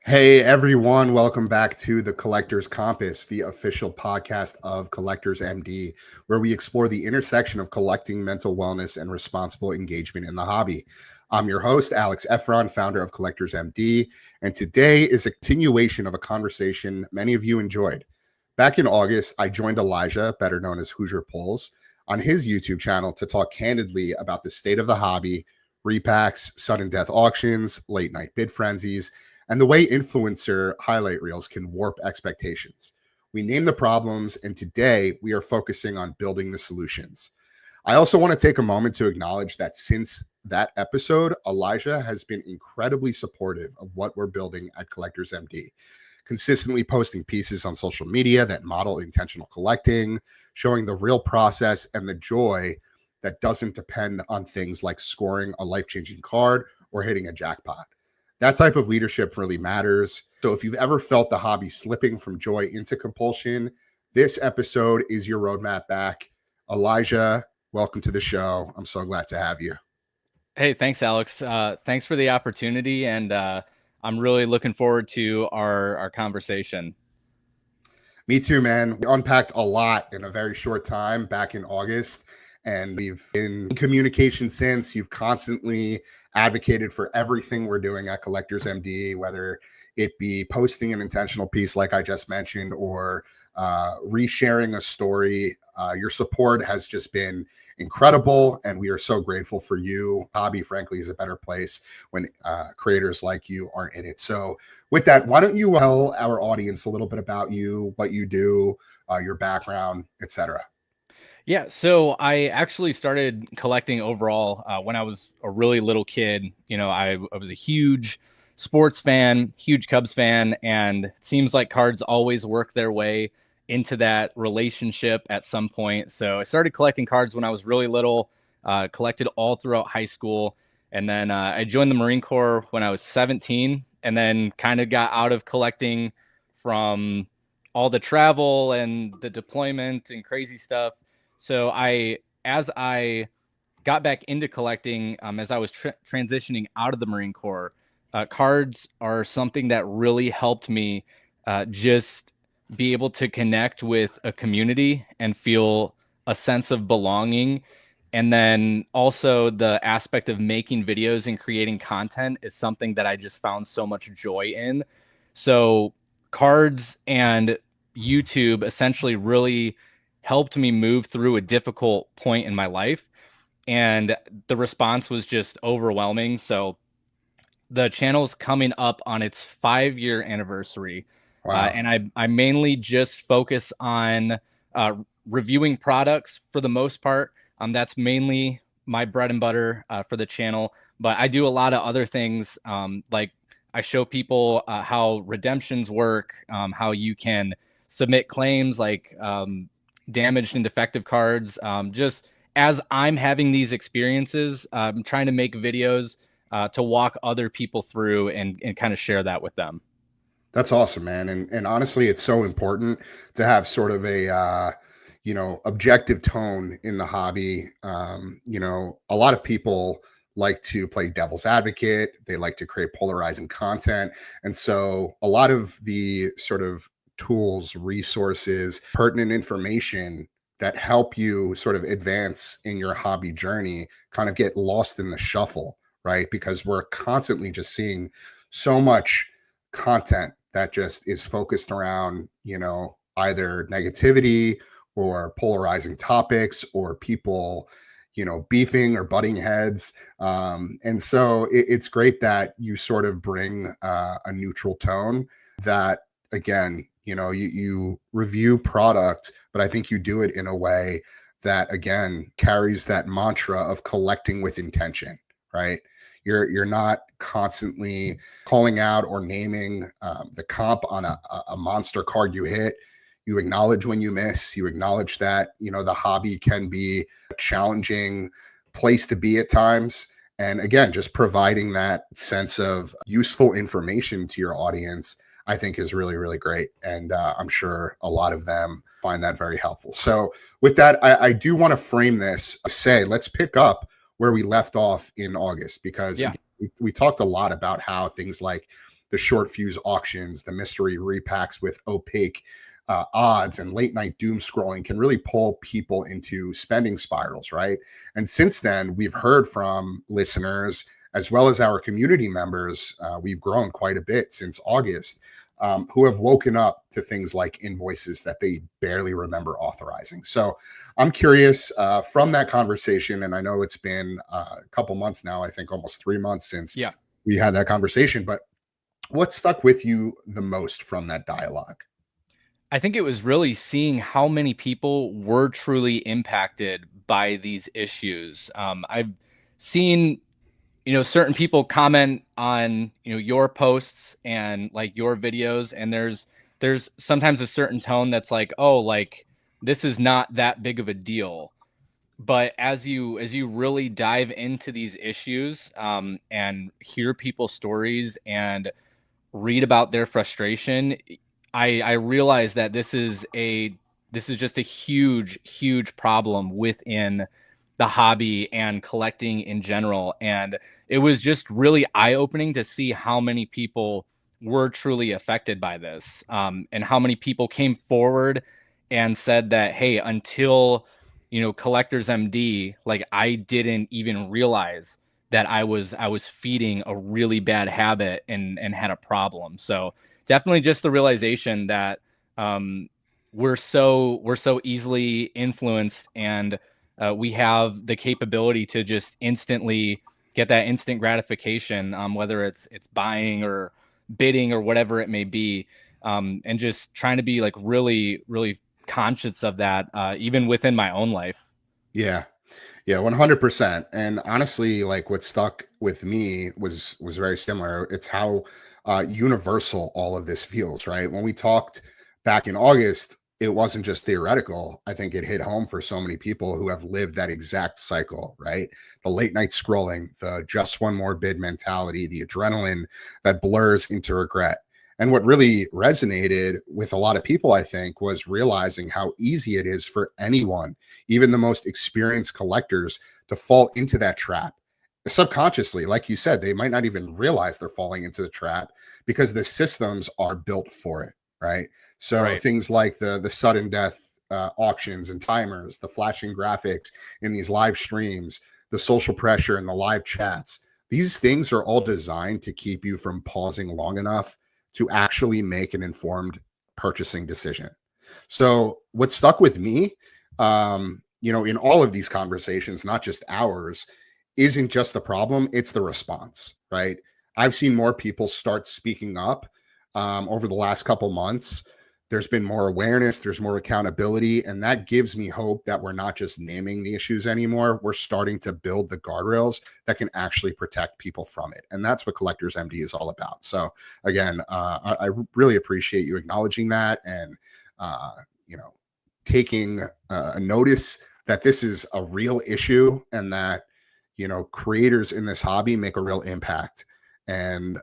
Hey everyone, welcome back to the Collector's Compass, the official podcast of Collectors MD, where we explore the intersection of collecting, mental wellness, and responsible engagement in the hobby. I'm your host, Alex Efron, founder of Collectors MD, and today is a continuation of a conversation many of you enjoyed. Back in August, I joined Alijah, better known as HoosierPulls, on his YouTube channel to talk candidly about the state of the hobby, repacks, sudden death auctions, late night bid frenzies, and the way influencer highlight reels can warp expectations. We name the problems, and today we are focusing on building the solutions. I also want to take a moment to acknowledge that since that episode, Alijah has been incredibly supportive of what we're building at Collectors MD, consistently posting pieces on social media that model intentional collecting, showing the real process and the joy that doesn't depend on things like scoring a life-changing card or hitting a jackpot. That type of leadership really matters. So if you've ever felt the hobby slipping from joy into compulsion, this episode is your roadmap back. Alijah, welcome to the show. I'm so glad to have you. Hey, thanks, Alex. Thanks for the opportunity, and I'm really looking forward to our conversation. Me too, man. We unpacked a lot in a very short time back in August, and we've been in communication since. You've constantly advocated for everything we're doing at Collectors MD, whether it be posting an intentional piece like I just mentioned or resharing a story. Your support has just been incredible, and we are so grateful for you. Hobby, frankly, is a better place when creators like you are in it. So with that, why don't you tell our audience a little bit about you, what you do, your background, etc. Yeah, so I actually started collecting overall when I was a really little kid. I was a huge sports fan, huge Cubs fan, and it seems like cards always work their way into that relationship at some point. So I started collecting cards when I was really little, collected all throughout high school, and then I joined the Marine Corps when I was 17, and then kind of got out of collecting from all the travel and the deployment and crazy stuff. So as I got back into collecting, as I was transitioning out of the Marine Corps, cards are something that really helped me just be able to connect with a community and feel a sense of belonging. And then also the aspect of making videos and creating content is something that I just found so much joy in. So cards and YouTube essentially really helped me move through a difficult point in my life. And the response was just overwhelming. So the channel's coming up on its 5-year anniversary. Wow. And I mainly just focus on reviewing products for the most part. That's mainly my bread and butter for the channel. But I do a lot of other things, like I show people how redemptions work, how you can submit claims like damaged and defective cards. Just as I'm having these experiences, I'm trying to make videos to walk other people through and kind of share that with them. That's awesome, man. And honestly, it's so important to have sort of a objective tone in the hobby. A lot of people like to play devil's advocate. They like to create polarizing content. And so a lot of the sort of tools, resources, pertinent information that help you sort of advance in your hobby journey kind of get lost in the shuffle, right? Because we're constantly just seeing so much content that just is focused around, either negativity or polarizing topics or people, beefing or butting heads. And so it's great that you sort of bring a neutral tone that, again, you review product, but I think you do it in a way that, again, carries that mantra of collecting with intention, right? You're not constantly calling out or naming the comp on a monster card you hit. You acknowledge when you miss. You acknowledge that the hobby can be a challenging place to be at times. And again, just providing that sense of useful information to your audience, I think is really, really great. And I'm sure a lot of them find that very helpful. So with that, I do want to frame this, let's pick up where we left off in August, because Yeah. we talked a lot about how things like the short fuse auctions, the mystery repacks with opaque odds, and late night doom scrolling can really pull people into spending spirals, right? And since then, we've heard from listeners as well as our community members. We've grown quite a bit since August, who have woken up to things like invoices that they barely remember authorizing. So I'm curious from that conversation, and I know it's been a couple months now, I think almost 3 months since we had that conversation, but what stuck with you the most from that dialogue? I think it was really seeing how many people were truly impacted by these issues. I've seen, certain people comment on, your posts and like your videos, and there's sometimes a certain tone that's like, oh, like this is not that big of a deal. But as you really dive into these issues, and hear people's stories and read about their frustration, I realize that this is just a huge problem within the hobby and collecting in general. And it was just really eye-opening to see how many people were truly affected by this, and how many people came forward and said that, hey, until Collectors MD, like I didn't even realize that I was feeding a really bad habit and had a problem. So definitely just the realization that, we're so easily influenced, and we have the capability to just instantly get that instant gratification, whether it's buying or bidding or whatever it may be, and just trying to be like really conscious of that, even within my own life. Yeah. Yeah, 100%. And honestly, like what stuck with me was very similar. It's how universal all of this feels, right? When we talked back in August, it wasn't just theoretical. I think it hit home for so many people who have lived that exact cycle, right? The late night scrolling, the just one more bid mentality, the adrenaline that blurs into regret. And what really resonated with a lot of people, I think, was realizing how easy it is for anyone, even the most experienced collectors, to fall into that trap subconsciously. Like you said, they might not even realize they're falling into the trap because the systems are built for it, right? So Right. things like the sudden death auctions and timers, the flashing graphics in these live streams, the social pressure and the live chats, these things are all designed to keep you from pausing long enough to actually make an informed purchasing decision. So what stuck with me, in all of these conversations, not just ours, isn't just the problem, it's the response, right? I've seen more people start speaking up over the last couple months. There's been more awareness, there's more accountability, and that gives me hope that we're not just naming the issues anymore. We're starting to build the guardrails that can actually protect people from it. And that's what Collectors MD is all about. So again, I really appreciate you acknowledging that, and uh, you know, taking a notice that this is a real issue, and that creators in this hobby make a real impact. And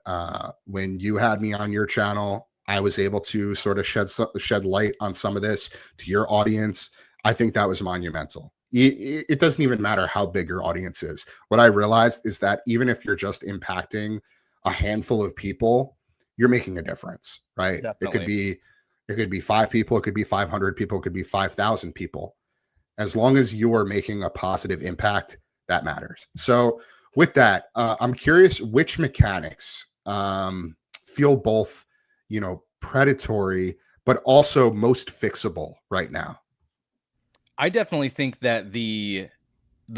when you had me on your channel, I was able to sort of shed light on some of this to your audience. I think that was monumental. It doesn't even matter how big your audience is. What I realized is that even if you're just impacting a handful of people, you're making a difference, right? Definitely. It could be 5 people, it could be 500 people, it could be 5,000 people. As long as you are making a positive impact, that matters. So with that, I'm curious which mechanics feel both, predatory, but also most fixable right now. I definitely think that the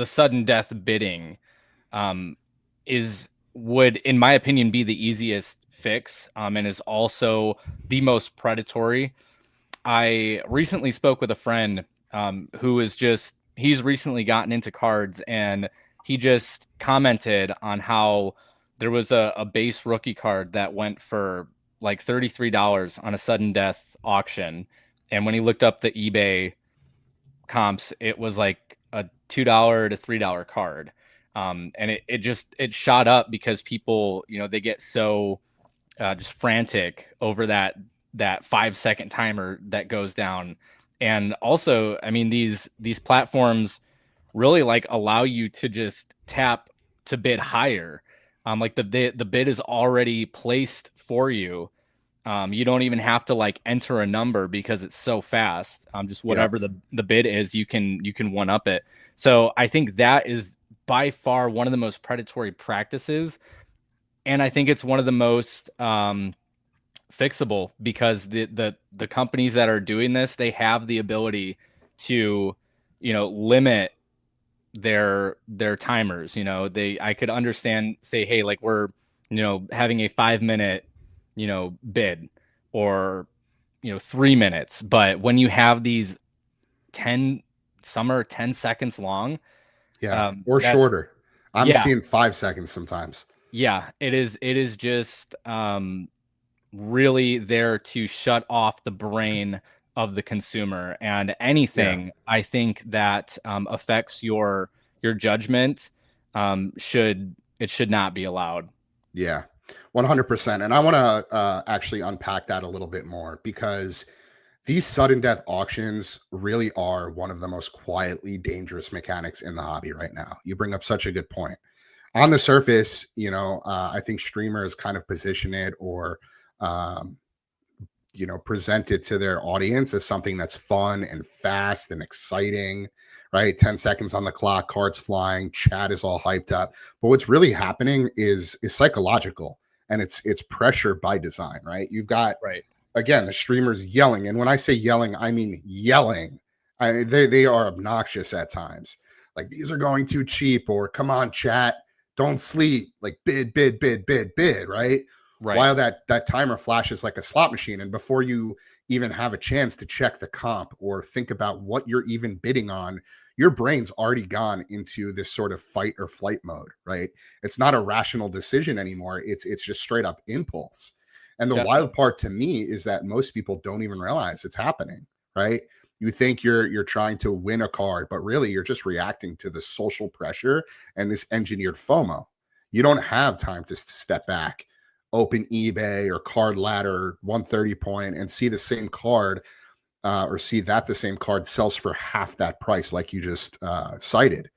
sudden death bidding, um, is would, in my opinion, be the easiest fix, and is also the most predatory. I recently spoke with a friend, who is just he's recently gotten into cards, and he just commented on how there was a base rookie card that went for like $33 on a sudden death auction, and when he looked up the eBay comps, it was like a $2 to $3 card. And it shot up because people, they get so just frantic over that 5 second timer that goes down. And also, I mean, these platforms really like allow you to just tap to bid higher. Like the bid is already placed for you. You don't even have to like enter a number because it's so fast. Just Yeah. whatever the bid is, you can one up it. So I think that is by far one of the most predatory practices, and I think it's one of the most fixable, because the companies that are doing this, they have the ability to, limit their timers. I could understand, say, hey, like we're, having a 5 minute, bid, or 3 minutes. But when you have these 10, some are 10 seconds long, Yeah. Or that's, shorter. I'm yeah, seeing 5 seconds sometimes. yeah, it is just really there to shut off the brain of the consumer. And Yeah. anything, I think, that affects your judgment, should not be allowed. Yeah, 100%. And I want to actually unpack that a little bit more, because these sudden death auctions really are one of the most quietly dangerous mechanics in the hobby right now. You bring up such a good point. On the surface, I think streamers kind of position it, or um, present it to their audience as something that's fun and fast and exciting, right? 10 seconds on the clock, cards flying, chat is all hyped up. But what's really happening is psychological, and it's pressure by design, right? You've got, Right. again, the streamers yelling. And when I say yelling, I mean yelling. They are obnoxious at times. Like, these are going too cheap, or come on, chat, don't sleep, like bid, bid, bid, bid, bid, right? Right. While that timer flashes like a slot machine, and before you even have a chance to check the comp or think about what you're even bidding on, your brain's already gone into this sort of fight or flight mode, right? It's not a rational decision anymore. It's just straight up impulse. And the wild Definitely. part to me is that most people don't even realize it's happening, right? You think you're trying to win a card, but really you're just reacting to the social pressure and this engineered FOMO. You don't have time to step back, open eBay or Card Ladder 130 point, and see the same card, or see that the same card sells for half that price, like you just cited,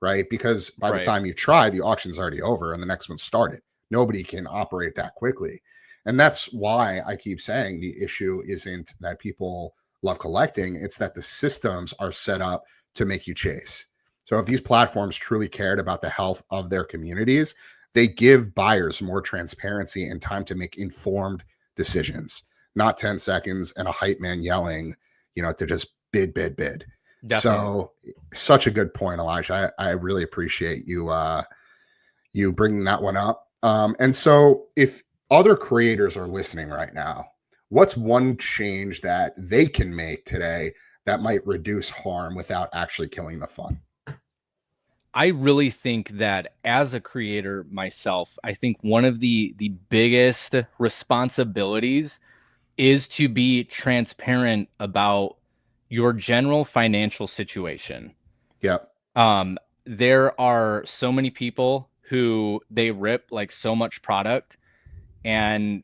right? Because by the Right. time you try, the auction's already over and the next one started. Nobody can operate that quickly. And that's why I keep saying the issue isn't that people love collecting, it's that the systems are set up to make you chase. So if these platforms truly cared about the health of their communities, they give buyers more transparency and time to make informed decisions, not 10 seconds and a hype man yelling, to just bid, bid, bid. Definitely. So such a good point, Elijah. I really appreciate you bringing that one up. And so, if other creators are listening right now, what's one change that they can make today that might reduce harm without actually killing the fun? I really think that, as a creator myself, I think one of the biggest responsibilities is to be transparent about your general financial situation. Yep. Um, there are so many people who, they rip like so much product, and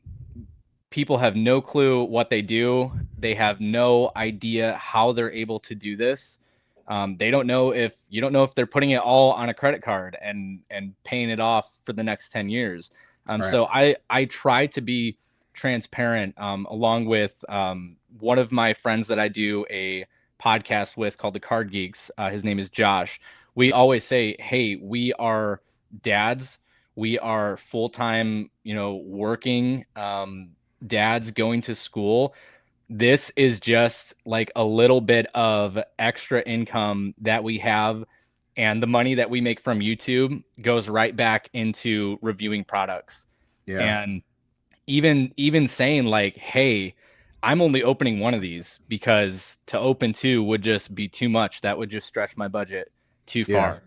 people have no clue what they do. They have no idea how they're able to do this. They don't know, if you don't know if they're putting it all on a credit card and paying it off for the next 10 years. Right. So I try to be transparent, along with one of my friends that I do a podcast with, called the Card Geeks. His name is Josh. We always say, hey, we are dads. We are full-time, working dads going to school. This is just like a little bit of extra income that we have, and the money that we make from YouTube goes right back into reviewing products. Yeah. And even saying like, hey, I'm only opening one of these, because to open two would just be too much. That would just stretch my budget too Yeah. far.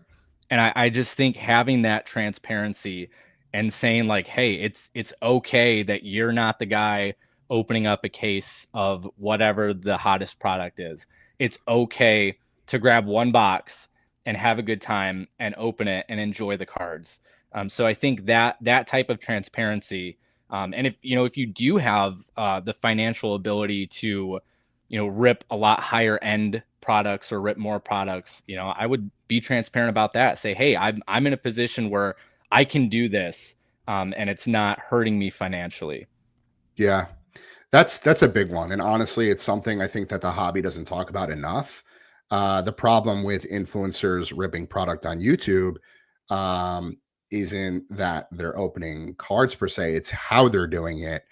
And I just think having that transparency and saying like, hey, it's okay that you're not the guy opening up a case of whatever the hottest product is. It's okay to grab one box and have a good time and open it and enjoy the cards. So I think that type of transparency, and if you do have the financial ability to, rip a lot higher end products or rip more products, I would be transparent about that. Say, hey, I'm in a position where I can do this, and it's not hurting me financially. Yeah. That's a big one. And honestly, it's something I think that the hobby doesn't talk about enough. The problem with influencers ripping product on YouTube um, isn't that they're opening cards per se, it's how they're doing it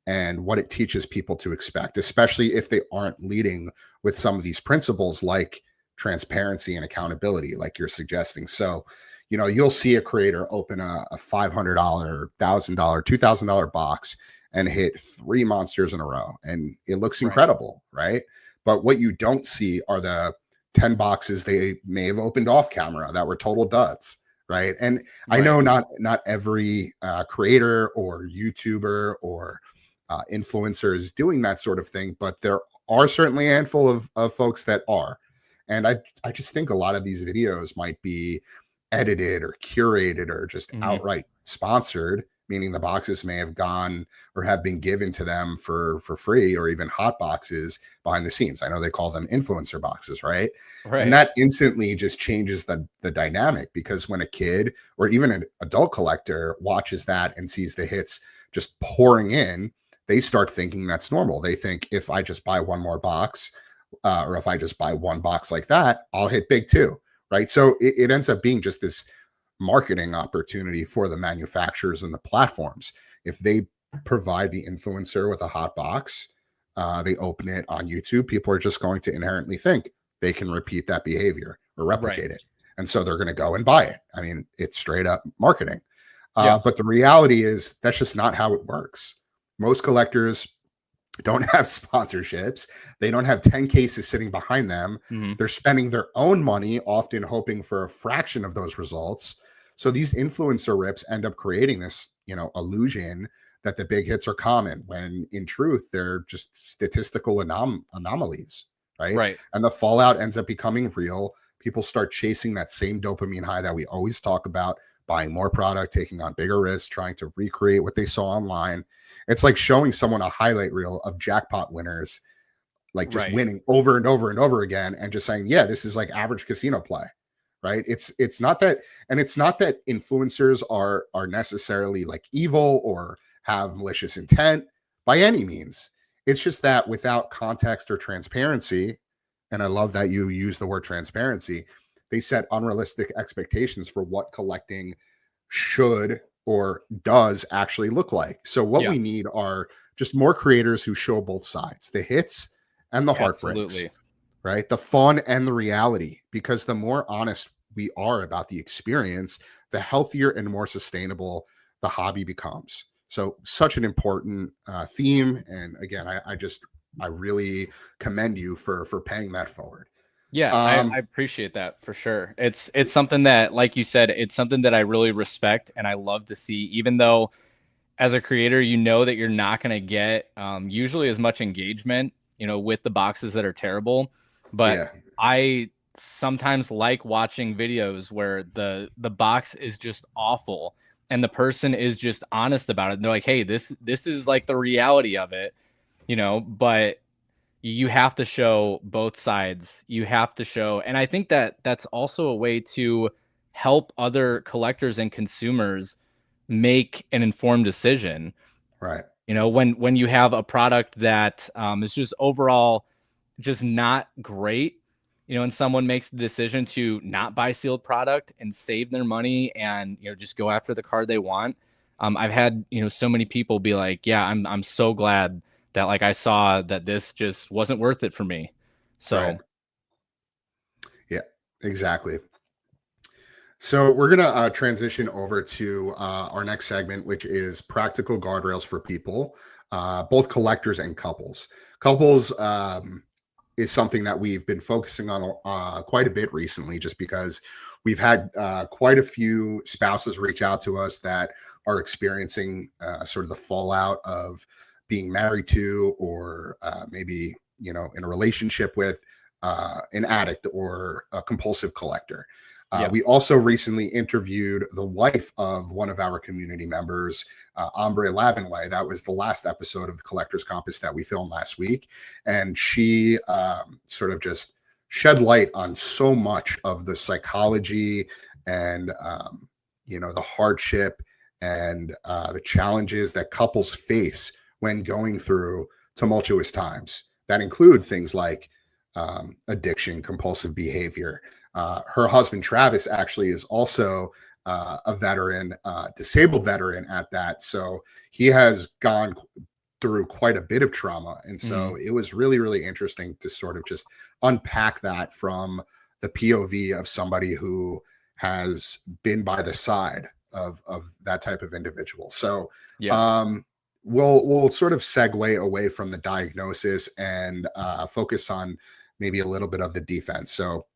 and what it teaches people to expect, especially if they aren't leading with some of these principles like transparency and accountability, like you're suggesting. So, you'll see a creator open a $500, $1,000, $2,000 box and hit 3 monsters in a row. And it looks Right. incredible, right? But what you don't see are the 10 boxes they may have opened off camera that were total duds, right? And I Right. know not every creator or YouTuber or influencer is doing that sort of thing, but there are certainly a handful of folks that are. And I just think a lot of these videos might be edited or curated or just Hmm. outright sponsored, meaning the boxes may have gone or have been given to them for free or even hot boxes behind the scenes. I know they call them influencer boxes, right? And Right. that instantly just changes the dynamic, because when a kid or even an adult collector watches that and sees the hits just pouring in, they start thinking that's normal. They think if I just buy one more box, or if I just buy one box like that, I'll hit big too, right? So it ends up being just this marketing opportunity for the manufacturers and the platforms. If they provide the influencer with a hot box, they open it on YouTube, people are just going to inherently think they can repeat that behavior or Right. replicate it. And so they're going to go and buy it. I mean, it's straight up marketing. Yeah. But the reality is that's just not how it works. Most collectors don't have sponsorships. They don't have 10 cases sitting behind them. Hmm. They're spending their own money, often hoping for a fraction of those results. So these influencer rips end up creating this, illusion that the big hits are common, when in truth, they're just statistical anomalies, right? Right. And the fallout ends up becoming real. People start chasing that same dopamine high that we always talk about, buying more product, taking on bigger risks, trying to recreate what they saw online. It's like showing someone a highlight reel of jackpot winners, like just Right. winning over and over and over again, and just saying, "Yeah, this is like average casino play." Right? It's not that, and it's not that influencers are necessarily like evil or have malicious intent by any means. It's just that without context or transparency, and I love that you use the word transparency, they set unrealistic expectations for what collecting should or does actually look like. So what Yeah. we need are just more creators who show both sides, the hits and the heartbreaks, Absolutely. right? The fun and the reality, because the more honest we are about the experience, the healthier and more sustainable the hobby becomes. So such an important theme. And again, I really commend you for paying that forward. Yeah, I Um, appreciate that for sure. It's something that, like you said, it's something that I really respect and I love to see, even though as a creator, you know that you're not going to get usually as much engagement, with the boxes that are terrible. But yeah, I sometimes like watching videos where the box is just awful and the person is just honest about it. And they're like, "Hey, this is like the reality of it," but you have to show both sides. You have to show, and I think that that's also a way to help other collectors and consumers make an informed decision. right, When you have a product that is just overall just not great, and someone makes the decision to not buy sealed product and save their money and just go after the card they want. I've had so many people be like, "Yeah, I'm so glad that like I saw that this just wasn't worth it for me." right, So yeah, exactly. So we're going to transition over to our next segment, which is practical guardrails for people, both collectors and couples. Couples is something that we've been focusing on quite a bit recently, just because we've had quite a few spouses reach out to us that are experiencing sort of the fallout of being married to, or maybe, in a relationship with an addict or a compulsive collector. yeah, We also recently interviewed the wife of one of our community members, Ambre Lavenway. That was the last episode of the Collectors Compass that we filmed last week. And she sort of just shed light on so much of the psychology and the hardship and the challenges that couples face when going through tumultuous times that include things like addiction, compulsive behavior. Her husband, Travis, actually is also a veteran, disabled veteran at that. So he has gone through quite a bit of trauma. And so it was really, really interesting to sort of just unpack that from the POV of somebody who has been by the side of that type of individual. So we'll sort of segue away from the diagnosis and focus on maybe a little bit of the defense. So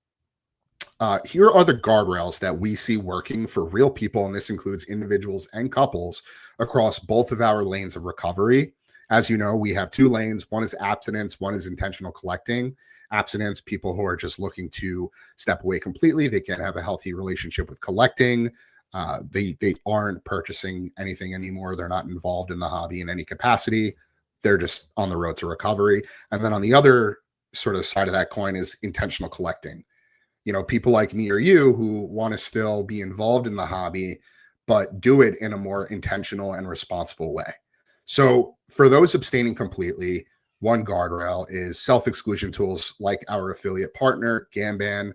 here are the guardrails that we see working for real people, and this includes individuals and couples across both of our lanes of recovery. As you know, we have two lanes. One is abstinence, one is intentional collecting. Abstinence, people who are just looking to step away completely. They can't have a healthy relationship with collecting. They aren't purchasing anything anymore. They're not involved in the hobby in any capacity. They're just on the road to recovery. And then on the other sort of side of that coin is intentional collecting. People like me or you who want to still be involved in the hobby, but do it in a more intentional and responsible way. So for those abstaining completely, one guardrail is self-exclusion tools like our affiliate partner, Gamban,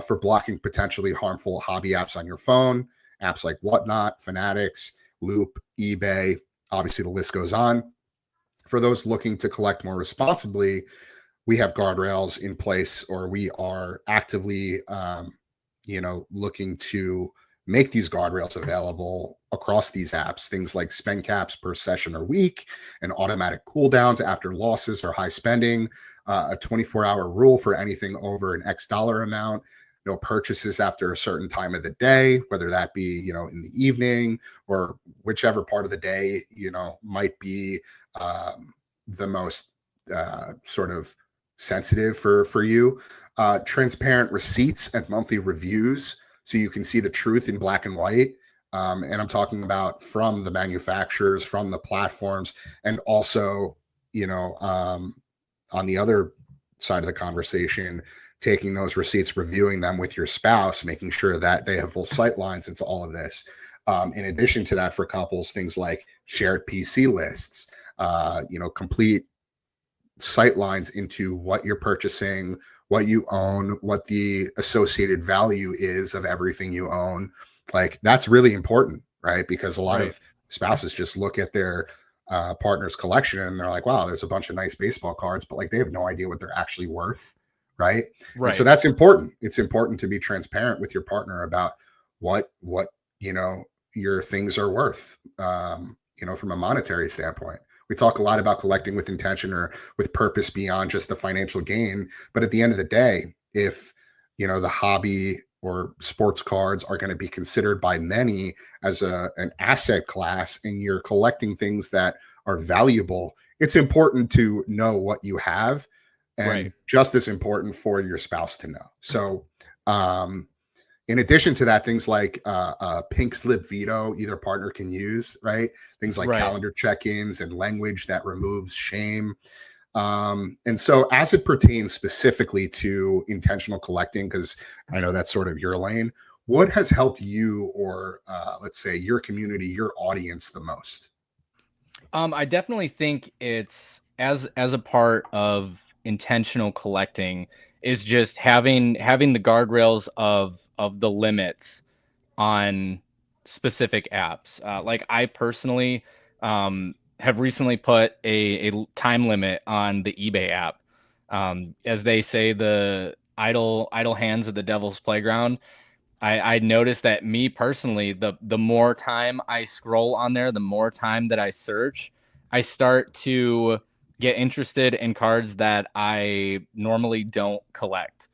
for blocking potentially harmful hobby apps on your phone, apps like Whatnot, Fanatics, Loop, eBay. Obviously, the list goes on. For those looking to collect more responsibly, we have guardrails in place, or we are actively, looking to make these guardrails available across these apps. Things like spend caps per session or week, and automatic cooldowns after losses or high spending, a 24-hour rule for anything over an X dollar amount, no purchases after a certain time of the day, whether that be, in the evening or whichever part of the day, might be the most sort of sensitive for you. Transparent receipts and monthly reviews, so you can see the truth in black and white. And I'm talking about from the manufacturers, from the platforms, and also, on the other side of the conversation, taking those receipts, reviewing them with your spouse, making sure that they have full sight lines into all of this. In addition to that, for couples, things like shared PC lists, complete sight lines into what you're purchasing, what you own, what the associated value is of everything you own. Like, that's really important, right? Because a lot of spouses just look at their partner's collection and they're like, wow, there's a bunch of nice baseball cards, but like they have no idea what they're actually worth. Right. And so that's important. It's important to be transparent with your partner about what your things are worth, from a monetary standpoint. We talk a lot about collecting with intention or with purpose beyond just the financial gain. But at the end of the day, if, the hobby or sports cards are going to be considered by many as an asset class, and you're collecting things that are valuable, it's important to know what you have, and just as important for your spouse to know. So, in addition to that, things like pink slip veto, either partner can use, right? Things like calendar check-ins and language that removes shame. And so as it pertains specifically to intentional collecting, because I know that's sort of your lane, what has helped you, or let's say your community, your audience, the most? I definitely think it's as a part of intentional collecting is just having the guardrails of the limits on specific apps. Like I personally have recently put a time limit on the eBay app. As they say, the idle hands are the devil's playground. I noticed that me personally, the more time I scroll on there, the more time that I search, I start to get interested in cards that I normally don't collect.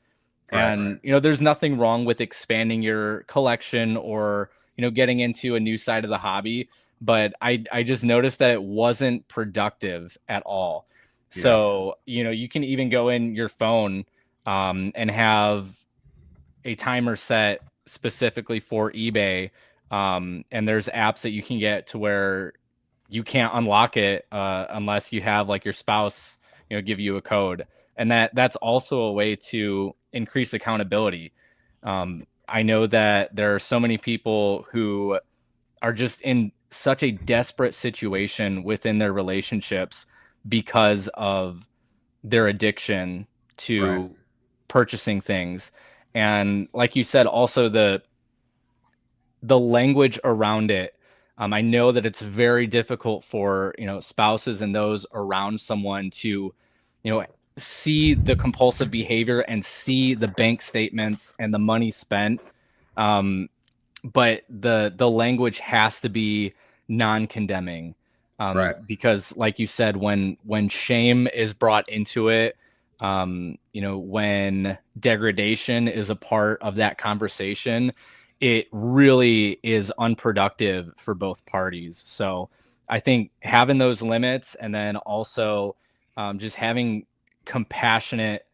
And there's nothing wrong with expanding your collection or getting into a new side of the hobby, but I just noticed that it wasn't productive at all. So you can even go in your phone and have a timer set specifically for eBay, and there's apps that you can get to where you can't unlock it unless you have like your spouse give you a code, and that's also a way to increase accountability. I know that there are so many people who are just in such a desperate situation within their relationships because of their addiction Right. to purchasing things. And like you said, also the language around it. I know that it's very difficult for, spouses and those around someone to, see the compulsive behavior and see the bank statements and the money spent. Um, but the language has to be non-condemning, Right. because like you said, when shame is brought into it, when degradation is a part of that conversation, it really is unproductive for both parties. So I think having those limits, and then also just having compassionate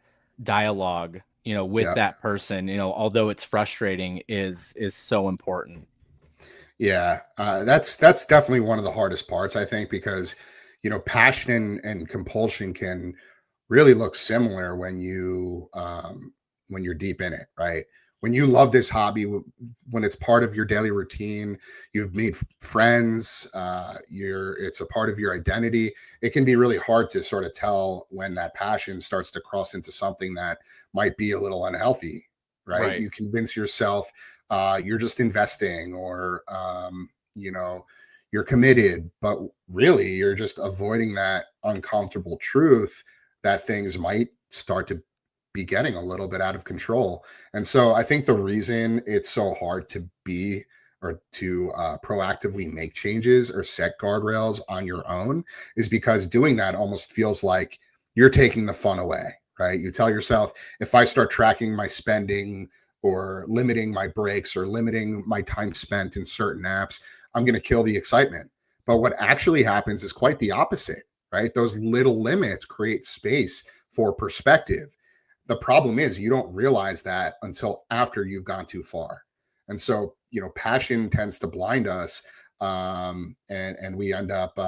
dialogue, with Yeah. that person, although it's frustrating, is so important. Yeah, that's definitely one of the hardest parts, I think, because passion and compulsion can really look similar when you're deep in it, right? When you love this hobby, when it's part of your daily routine, you've made friends, it's a part of your identity. It can be really hard to sort of tell when that passion starts to cross into something that might be a little unhealthy, right? Right. You convince yourself you're just investing, or you're committed, but really you're just avoiding that uncomfortable truth that things might start to be getting a little bit out of control. And so I think the reason it's so hard to be or to proactively make changes or set guardrails on your own is because doing that almost feels like you're taking the fun away, right? You tell yourself, if I start tracking my spending or limiting my breaks or limiting my time spent in certain apps, I'm going to kill the excitement. But what actually happens is quite the opposite, right? Those little limits create space for perspective. The problem is you don't realize that until after you've gone too far. And so, passion tends to blind us, and we end up,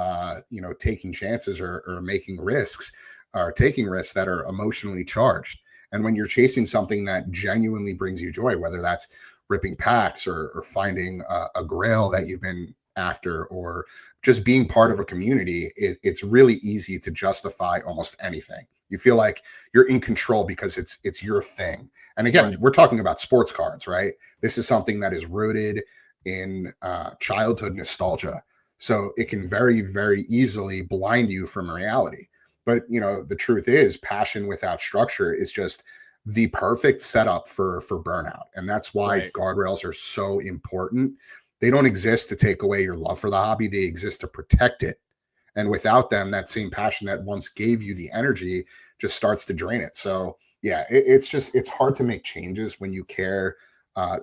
taking chances, or making risks, or taking risks that are emotionally charged. And when you're chasing something that genuinely brings you joy, whether that's ripping packs, or finding a grail that you've been after, or just being part of a community, it's really easy to justify almost anything. You feel like you're in control because it's your thing. And again, Right. we're talking about sports cards, right? This is something that is rooted in childhood nostalgia. So it can very, very easily blind you from reality. But the truth is, passion without structure is just the perfect setup for burnout. And that's why Right. guardrails are so important. They don't exist to take away your love for the hobby, they exist to protect it. And without them, that same passion that once gave you the energy just starts to drain it. So yeah, it's hard to make changes when you care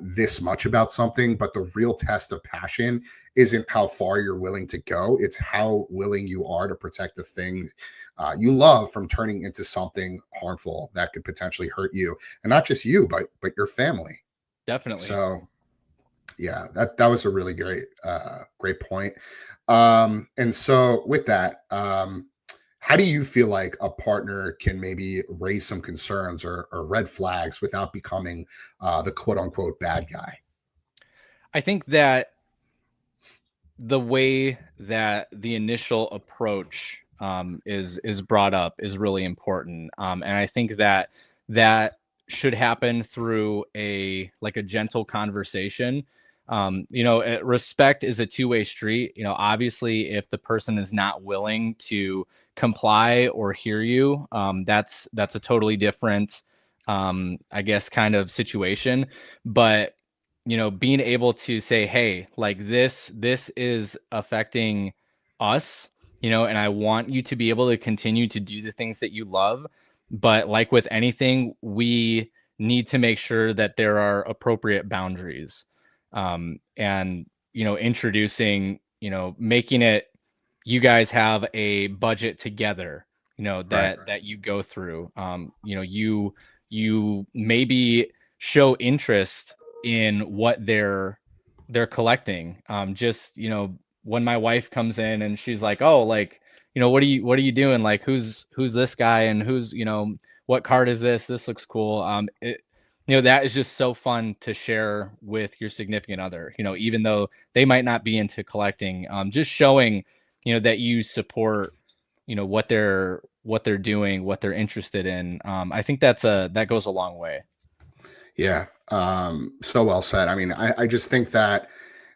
this much about something. But the real test of passion isn't how far you're willing to go, it's how willing you are to protect the things you love from turning into something harmful that could potentially hurt you, and not just you, but your family. Definitely. So yeah, that was a really great point. And so with that, how do you feel like a partner can maybe raise some concerns, or red flags without becoming the quote unquote bad guy? I think that the way that the initial approach, is brought up is really important, and I think that that should happen through a gentle conversation. Respect is a two-way street. Obviously, if the person is not willing to comply or hear you, that's a totally different, I guess, kind of situation. But being able to say, hey, like this is affecting us, and I want you to be able to continue to do the things that you love. But like with anything, we need to make sure that there are appropriate boundaries. And introducing, making it, you guys have a budget together, Right. that you go through. You maybe show interest in what they're collecting. Just when my wife comes in and she's like, oh, like, what are you doing, like, who's this guy, and who's, what card is this looks cool. that is just so fun to share with your significant other, even though they might not be into collecting, just showing, that you support, what they're doing, what they're interested in. I think that goes a long way. Yeah. So well said. I mean, I just think that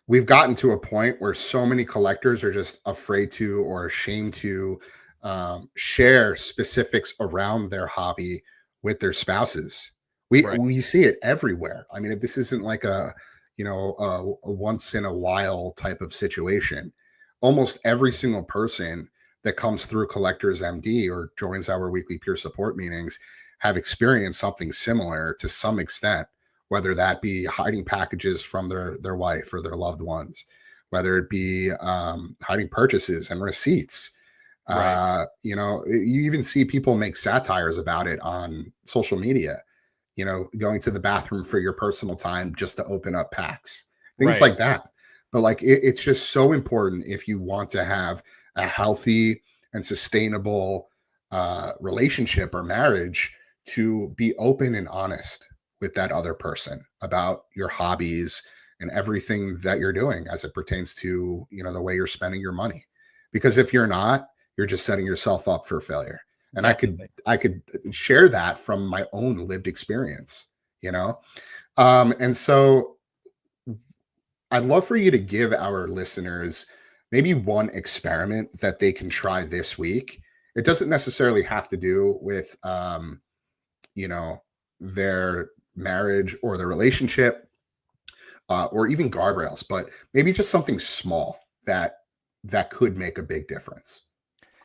we've gotten to a point where so many collectors are just afraid to or ashamed to share specifics around their hobby with their spouses. Right. We see it everywhere. I mean, this isn't like a once in a while type of situation. Almost every single person that comes through Collectors MD or joins our weekly peer support meetings have experienced something similar to some extent, whether that be hiding packages from their wife or their loved ones, whether it be hiding purchases and receipts. Right. You even see people make satires about it on social media. Going to the bathroom for your personal time just to open up packs, things Right. like that. But like it's just so important if you want to have a healthy and sustainable relationship or marriage to be open and honest with that other person about your hobbies and everything that you're doing as it pertains to the way you're spending your money. Because if you're not, you're just setting yourself up for failure. And Definitely. I could share that from my own lived experience, and so I'd love for you to give our listeners maybe one experiment that they can try this week. It doesn't necessarily have to do with you know, their marriage or their relationship, or even guardrails, but maybe just something small that could make a big difference.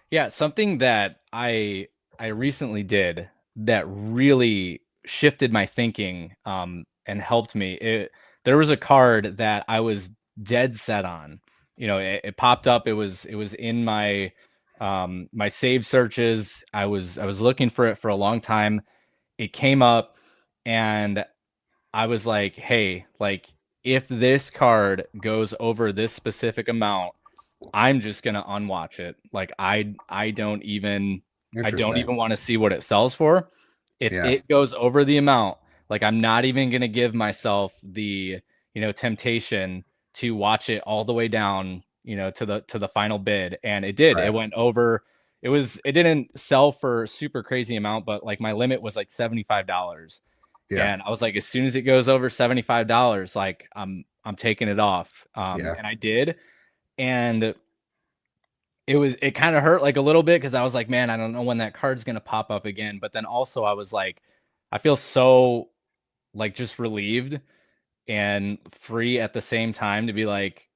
Yeah, something that I recently did that really shifted my thinking, and helped me. There was a card that I was dead set on. It popped up. It was in my saved searches. I was looking for it for a long time. It came up, and I was like, hey, like, if this card goes over this specific amount, I'm just gonna unwatch it. Like, I don't even Interesting. want to see what it sells for. If Yeah. it goes over the amount, like, I'm not even gonna give myself the temptation to watch it all the way down, to the final bid. And it did. It Right. went over. It didn't sell for super crazy amount, but like my limit was like $75. Yeah. And I was like, as soon as it goes over $75, like, I'm taking it off. Yeah. And I did. And it kind of hurt like a little bit because I was like, man, I don't know when that card's gonna pop up again. But then also I was like, I feel so, like, just relieved and free at the same time to be like,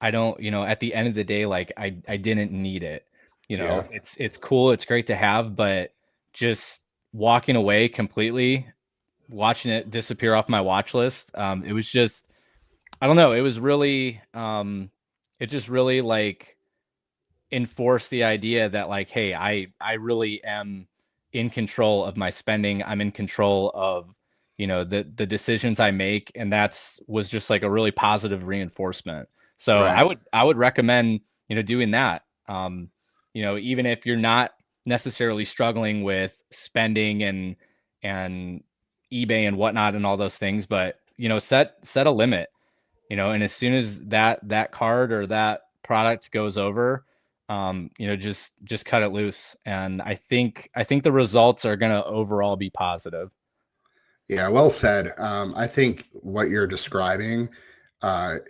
I don't, at the end of the day, like, I didn't need it. Yeah. It's cool, it's great to have, but just walking away completely, watching it disappear off my watch list, it was just, I don't know, it was really, it just really, like, enforce the idea that, like, hey, I really am in control of my spending. I'm in control of, the decisions I make, and that's was just like a really positive reinforcement. So I Right. would I would recommend, doing that. Even if you're not necessarily struggling with spending and eBay and whatnot and all those things, but set a limit, and as soon as that card or that product goes over, just cut it loose. And I think the results are going to overall be positive. Yeah, well said. I think what you're describing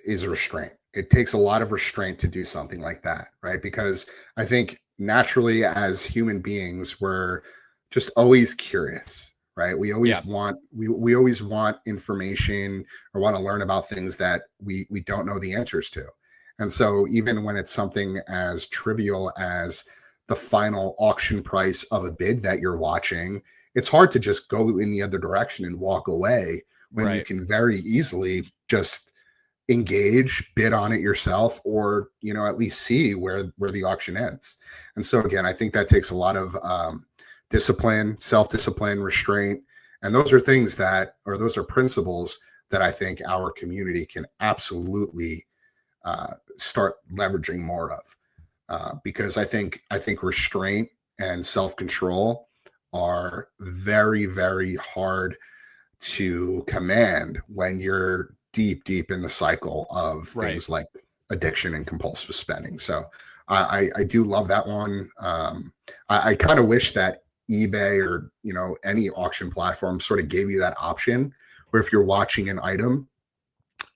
is restraint. It takes a lot of restraint to do something like that, right? Because I think naturally, as human beings, we're just always curious, right? Yeah. We always want information or want to learn about things that we don't know the answers to. And so, even when it's something as trivial as the final auction price of a bid that you're watching, it's hard to just go in the other direction and walk away when you Right. can very easily just engage, bid on it yourself, or at least see where the auction ends. And so again, I think that takes a lot of discipline, self-discipline, restraint, and those are principles that I think our community can absolutely start leveraging more of, because I think restraint and self-control are very, very hard to command when you're deep in the cycle of things like addiction and compulsive spending. So I do love that one. I kind of wish that eBay or any auction platform sort of gave you that option where if you're watching an item,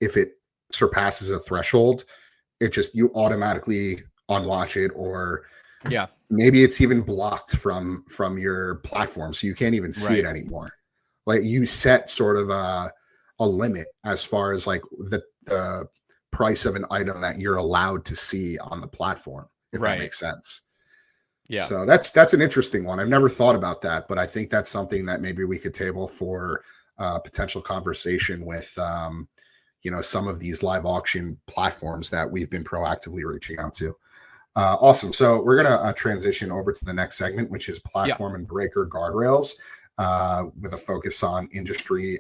if it surpasses a threshold, you automatically unwatch it, or maybe it's even blocked from your platform, so you can't even see it anymore. Like you set sort of a limit as far as like the price of an item that you're allowed to see on the platform, if that makes sense. Yeah. So that's an interesting one. I've never thought about that, but I think that's something that maybe we could table for potential conversation with some of these live auction platforms that we've been proactively reaching out to. Awesome. So we're going to transition over to the next segment, which is platform and breaker guardrails, with a focus on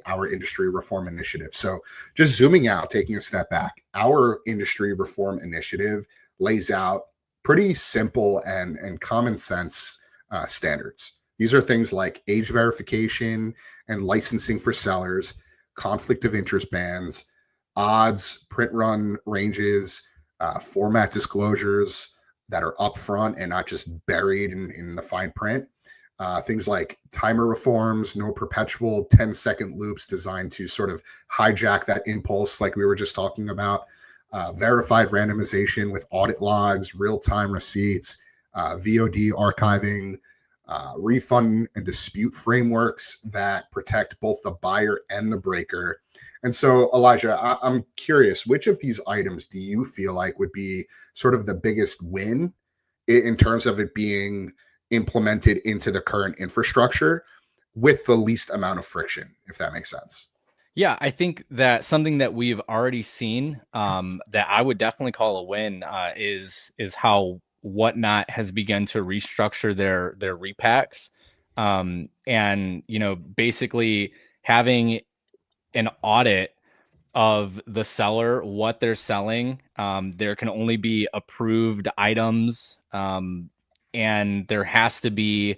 our industry reform initiative. So just zooming out, taking a step back, our industry reform initiative lays out pretty simple and common sense standards. These are things like age verification and licensing for sellers, conflict of interest bans, odds, print run ranges, format disclosures that are upfront and not just buried in the fine print. Things like timer reforms, no perpetual 10-second loops designed to sort of hijack that impulse like we were just talking about. Verified randomization with audit logs, real-time receipts, VOD archiving, refund and dispute frameworks that protect both the buyer and the breaker. And so, Alijah, I'm curious, which of these items do you feel like would be sort of the biggest win in terms of it being implemented into the current infrastructure with the least amount of friction, if that makes sense? Yeah, I think that something that we've already seen that I would definitely call a win is how Whatnot has begun to restructure their repacks, and basically having an audit of the seller, what they're selling. There can only be approved items, and there has to be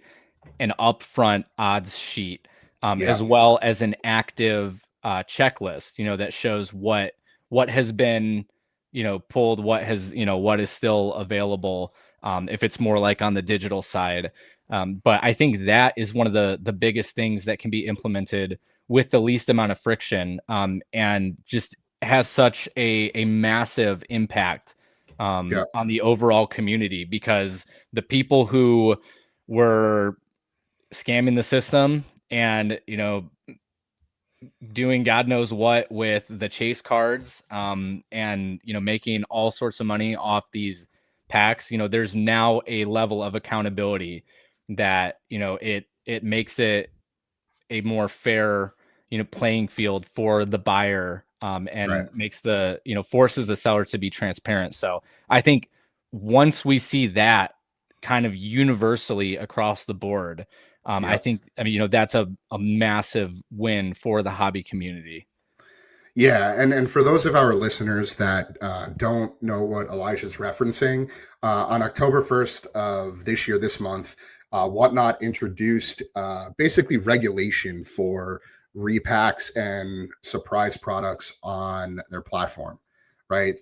an upfront odds sheet, as well as an active checklist, that shows what has been, pulled, what is still available, if it's more like on the digital side. But I think that is one of the biggest things that can be implemented with the least amount of friction, and just has such a massive impact on the overall community, because the people who were scamming the system and doing God knows what with the chase cards, and making all sorts of money off these packs, there's now a level of accountability that it makes it a more fair playing field for the buyer, and makes forces the seller to be transparent. So I think once we see that kind of universally across the board, I think that's a massive win for the hobby community. Yeah, and for those of our listeners that don't know what Elijah's referencing, on October 1st of this month, Whatnot introduced basically regulation for repacks and surprise products on their platform, right?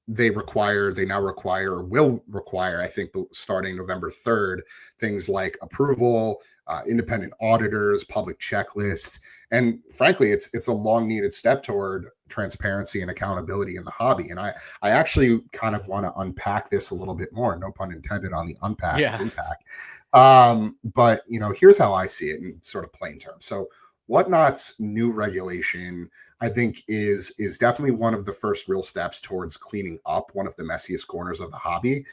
They now require, or will require, I think starting November 3rd, things like approval, independent auditors, public checklists. And frankly, it's a long needed step toward transparency and accountability in the hobby. And I actually kind of want to unpack this a little bit more, no pun intended on the unpack, repack. But here's how I see it in sort of plain terms. So Whatnot's new regulation, I think, is definitely one of the first real steps towards cleaning up one of the messiest corners of the hobby.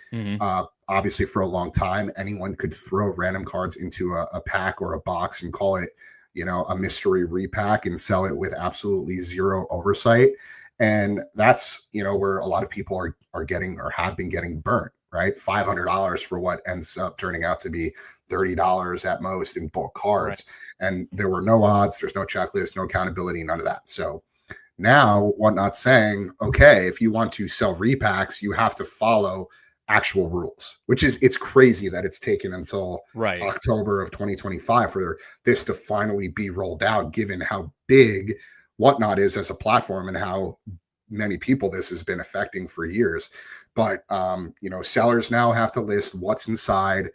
Obviously, for a long time, anyone could throw random cards into a pack or a box and call it, a mystery repack and sell it with absolutely zero oversight. And that's, where a lot of people are getting, or have been getting burnt, right? $500 for what ends up turning out to be $30 at most in bulk cards. And there were no odds, there's no checklist, no accountability, none of that. So now Whatnot's saying, okay, if you want to sell repacks, you have to follow actual rules, which is, it's crazy that it's taken until Right. October of 2025 for this to finally be rolled out, given how big Whatnot is as a platform and how many people this has been affecting for years. But sellers now have to list what's inside,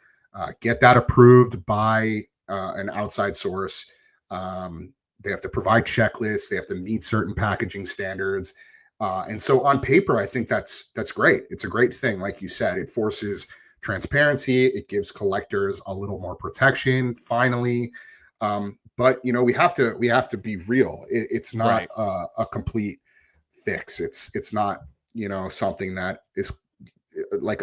get that approved by an outside source. They have to provide checklists. They have to meet certain packaging standards. And so on paper, I think that's great. It's a great thing. Like you said, it forces transparency. It gives collectors a little more protection, finally. But we have to be real. It's not a complete fix. It's not something that is like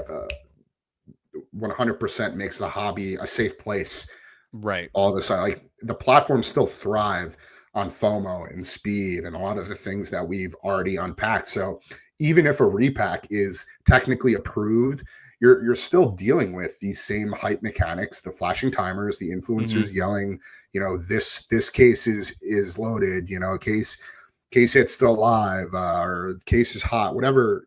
100% makes the hobby a safe place Right. all of a sudden. Like, the platforms still thrive on FOMO and speed and a lot of the things that we've already unpacked. So even if a repack is technically approved, you're still dealing with these same hype mechanics, the flashing timers, the influencers yelling, this case is loaded, case hits still live, or case is hot, whatever,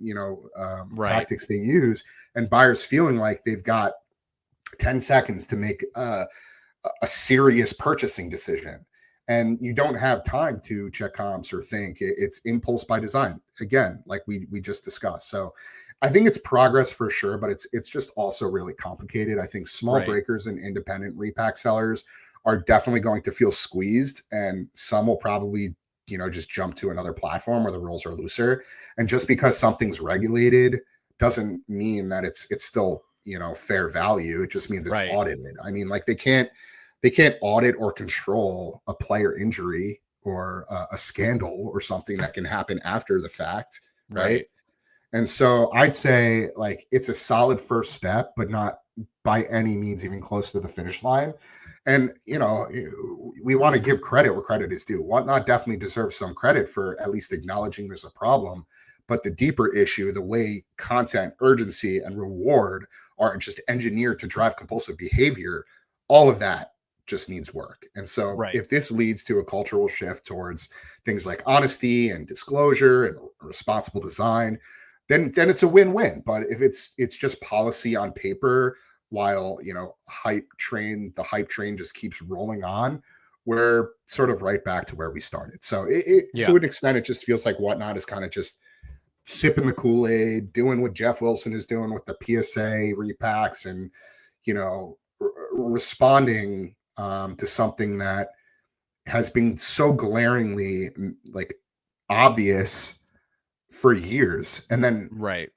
tactics they use, and buyers feeling like they've got 10 seconds to make a serious purchasing decision. And you don't have time to check comps or think. It's impulse by design, again, like we just discussed. So I think it's progress for sure, but it's just also really complicated. I think small breakers and independent repack sellers are definitely going to feel squeezed, and some will probably just jump to another platform where the rules are looser. And just because something's regulated doesn't mean that it's still fair value. It just means it's audited. I mean, like, they can't audit or control a player injury or a scandal or something that can happen after the fact, right? And so I'd say, like, it's a solid first step, but not by any means even close to the finish line. And we want to give credit where credit is due. Whatnot definitely deserves some credit for at least acknowledging there's a problem. But the deeper issue, the way content, urgency, and reward are just engineered to drive compulsive behavior, all of that just needs work. And so if this leads to a cultural shift towards things like honesty and disclosure and responsible design, then it's a win-win. But if it's just policy on paper, while the hype train just keeps rolling on, we're sort of right back to where we started. So to an extent, it just feels like Whatnot is kind of just sipping the Kool-Aid, doing what Jeff Wilson is doing with the PSA repacks, and responding to something that has been so glaringly obvious for years, and then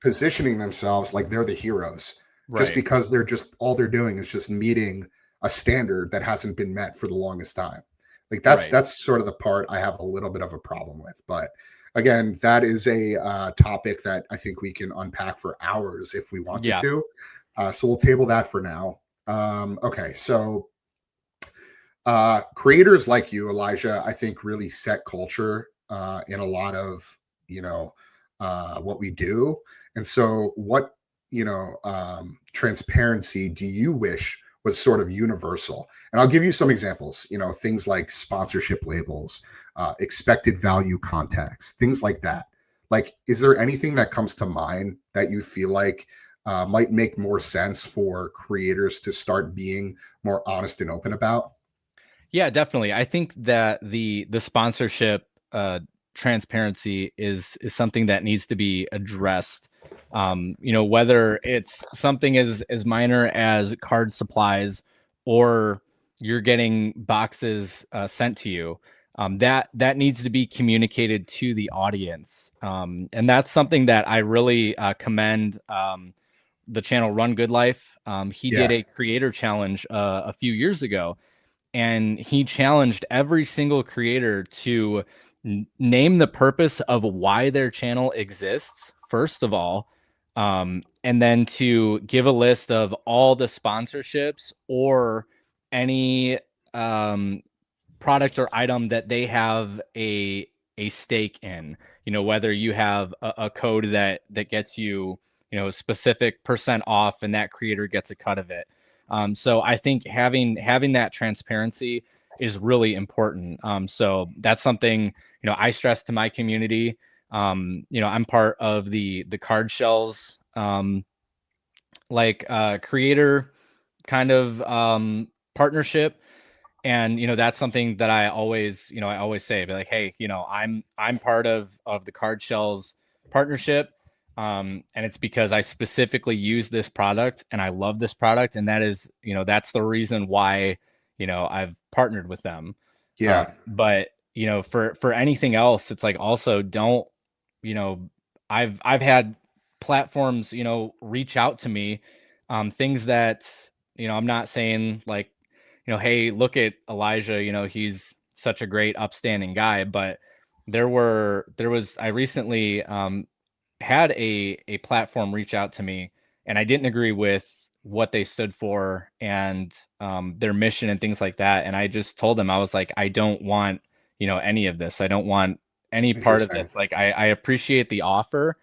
positioning themselves like they're the heroes, just because they're doing is just meeting a standard that hasn't been met for the longest time. Like, that's sort of the part I have a little bit of a problem with. But again, that is a topic that I think we can unpack for hours if we wanted to. So we'll table that for now. Okay, so creators like you, Elijah, I think really set culture in a lot of what we do. And so what transparency do you wish was sort of universal? And I'll give you some examples. Things like sponsorship labels, expected value context, things like that. Like, is there anything that comes to mind that you feel like might make more sense for creators to start being more honest and open about? Yeah, definitely. I think that the sponsorship transparency is something that needs to be addressed. Whether it's something as minor as card supplies, or you're getting boxes sent to you, that needs to be communicated to the audience. And that's something that I really commend the channel Run Good Life. He did a creator challenge a few years ago, and he challenged every single creator to name the purpose of why their channel exists, first of all, and then to give a list of all the sponsorships or any product or item that they have a stake in. Whether you have a code that gets you a specific % off, and that creator gets a cut of it. So I think having that transparency is really important. So that's something I stress to my community. I'm part of the card shells like creator kind of partnership. And that's something that I always say, be like, hey, I'm part of the Card Shells partnership, and it's because I specifically use this product and I love this product, and that is, that's the reason why I've partnered with them. Yeah. But for anything else, it's like, also don't, you know I've had platforms reach out to me, things that I'm not saying like, hey, look at Elijah, he's such a great upstanding guy. But I recently had a platform reach out to me, and I didn't agree with what they stood for and their mission and things like that. And I just told them, I was like, I don't want, any of this. I don't want any part of Interesting. this. Like, I appreciate the offer,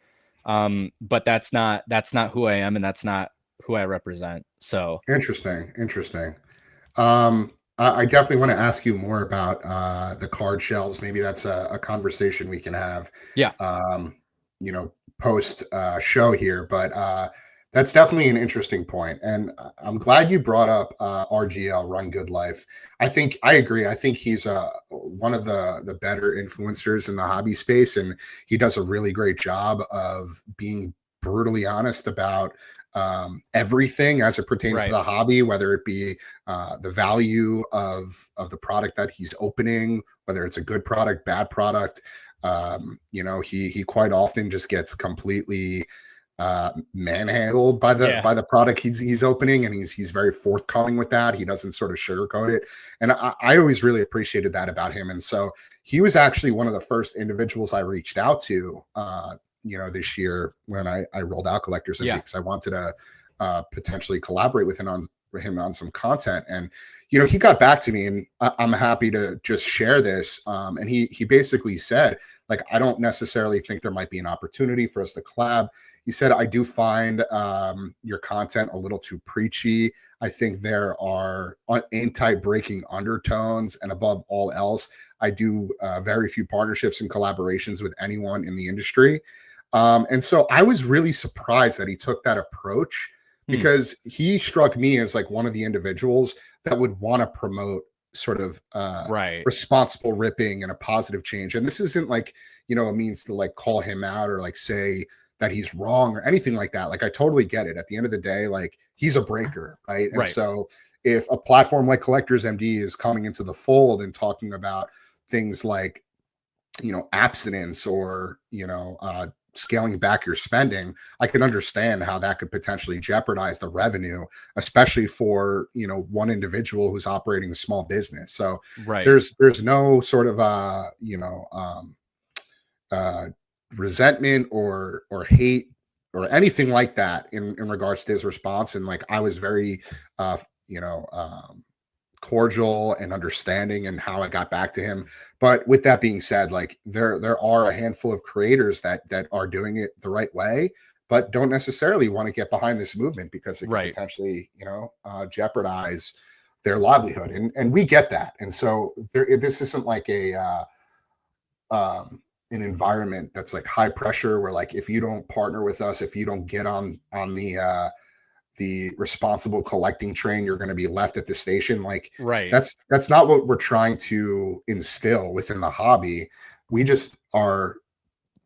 but that's not who I am, and that's not who I represent. So Interesting. I definitely want to ask you more about the card shelves. Maybe that's a conversation we can have, yeah. um, post show here. But that's definitely an interesting point, and I'm glad you brought up RGL, Run Good Life. I agree. I think he's one of the better influencers in the hobby space, and he does a really great job of being brutally honest about everything as it pertains to Right. the hobby, whether it be the value of the product that he's opening, whether it's a good product, bad product. He quite often just gets completely manhandled by the Yeah. product he's opening, and he's very forthcoming with that. He doesn't sort of sugarcoat it, and I always really appreciated that about him. And so he was actually one of the first individuals I reached out to this year when I rolled out Collectors MD, Yeah. because I wanted to potentially collaborate with him on some content. And he got back to me, and I'm happy to just share this. And he basically said, like, I don't necessarily think there might be an opportunity for us to collab. He said, I do find your content a little too preachy. I think there are anti-breaking undertones, and above all else, I do very few partnerships and collaborations with anyone in the industry. And so I was really surprised that he took that approach, because he struck me as like one of the individuals that would want to promote sort of Right. responsible ripping and a positive change. And this isn't like, a means to like call him out or like say that he's wrong or anything like that. Like, I totally get it. At the end of the day, like, he's a breaker, right? And Right. so if a platform like Collectors MD is coming into the fold and talking about things like, abstinence or, scaling back your spending, I can understand how that could potentially jeopardize the revenue, especially for, one individual who's operating a small business. So Right. there's no sort of resentment or hate or anything like that in regards to his response. And like, I was very cordial and understanding in how I got back to him. But with that being said, like, there are a handful of creators that are doing it the right way, but don't necessarily want to get behind this movement because it could Right. potentially jeopardize their livelihood, and we get that. And so this isn't like an environment that's like high pressure, where like, if you don't partner with us, if you don't get on the responsible collecting train, you're going to be left at the station. Like, Right. that's not what we're trying to instill within the hobby. We just are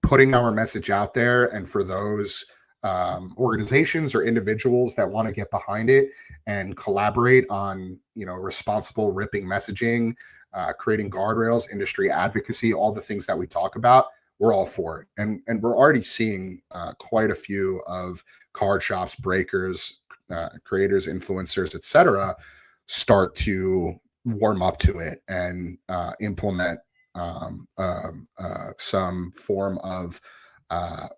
putting our message out there, and for those organizations or individuals that want to get behind it and collaborate on responsible ripping messaging, creating guardrails, industry advocacy, all the things that we talk about, we're all for it. And we're already seeing quite a few of card shops, breakers, creators, influencers, etc., start to warm up to it and implement some form of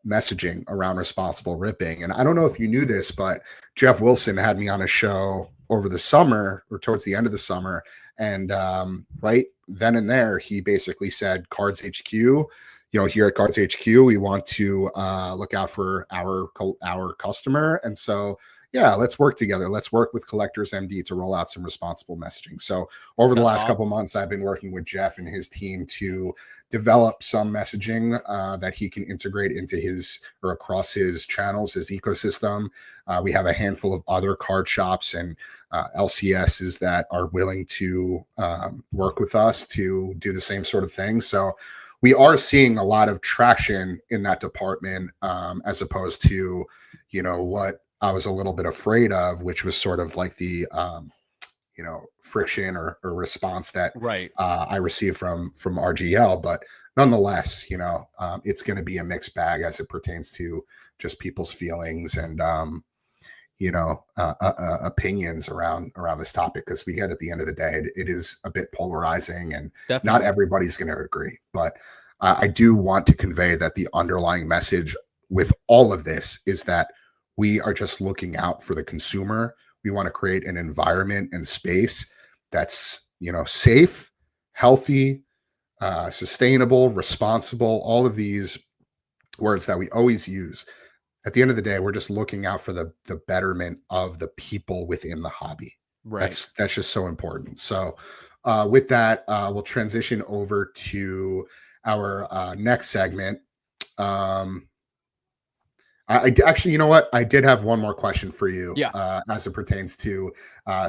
messaging around responsible ripping. And I don't know if you knew this, but Jeff Wilson had me on a show over the summer, or towards the end of the summer, and right then and there, he basically said, Cards HQ, here at Guards HQ, we want to look out for our customer. And so, yeah, let's work together. Let's work with Collectors MD to roll out some responsible messaging. So over the last couple months, I've been working with Jeff and his team to develop some messaging that he can integrate into his or across his channels, his ecosystem. We have a handful of other card shops and LCSs that are willing to work with us to do the same sort of thing. So we are seeing a lot of traction in that department, as opposed to, what I was a little bit afraid of, which was sort of like the, friction or response that I received from RGL. But nonetheless, it's going to be a mixed bag as it pertains to just people's feelings and, opinions around this topic, because we get at the end of the day, it is a bit polarizing and not everybody's going to agree. But I do want to convey that the underlying message with all of this is that we are just looking out for the consumer. We want to create an environment and space that's, safe, healthy, sustainable, responsible, all of these words that we always use. At the end of the day, we're just looking out for the betterment of the people within the hobby. Right. That's just so important. So with that, we'll transition over to our next segment. I actually, you know what? I did have one more question for you, as it pertains to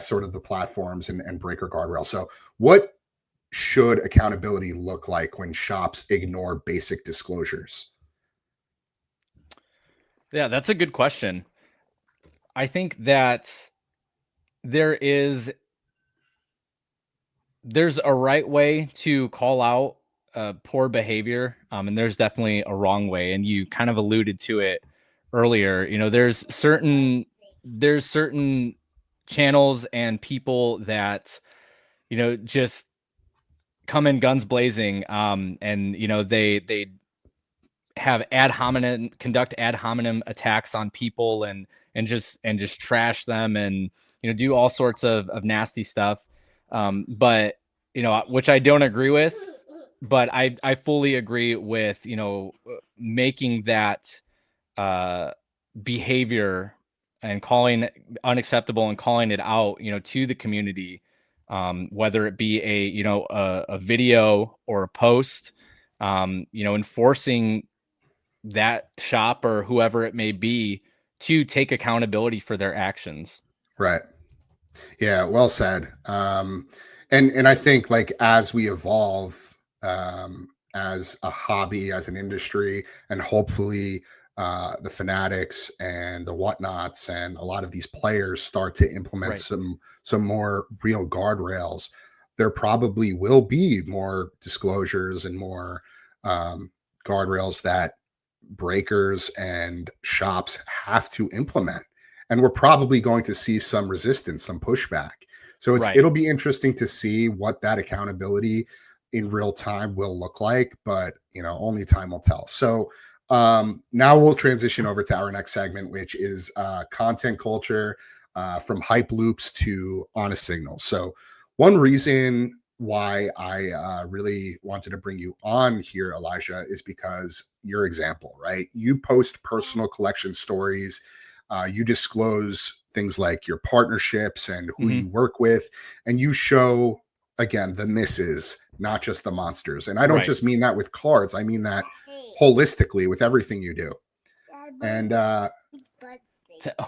sort of the platforms and breaker guardrail. So what should accountability look like when shops ignore basic disclosures? Yeah, that's a good question. I think that there's a right way to call out poor behavior, and there's definitely a wrong way. And you kind of alluded to it earlier. There's certain channels and people that just come in guns blazing, and they have conduct ad hominem attacks on people and just trash them and do all sorts of nasty stuff, but which I don't agree with. But I fully agree with making that behavior and calling it unacceptable and calling it out to the community, whether it be a video or a post, enforcing that shop or whoever it may be to take accountability for their actions. Right. Yeah, well said. And I think, like, as we evolve as a hobby, as an industry, and hopefully the fanatics and the whatnots and a lot of these players start to implement some more real guardrails, there probably will be more disclosures and more guardrails that breakers and shops have to implement, and we're probably going to see some resistance, some pushback. So it'll be interesting to see what that accountability in real time will look like, but only time will tell. So now we'll transition over to our next segment, which is content culture, from hype loops to honest signals. So one reason why I really wanted to bring you on here, Alijah, is because your example, right? You post personal collection stories, you disclose things like your partnerships and who you work with, and you show, again, the misses, not just the monsters. And I don't just mean that with cards, I mean that holistically with everything you do. And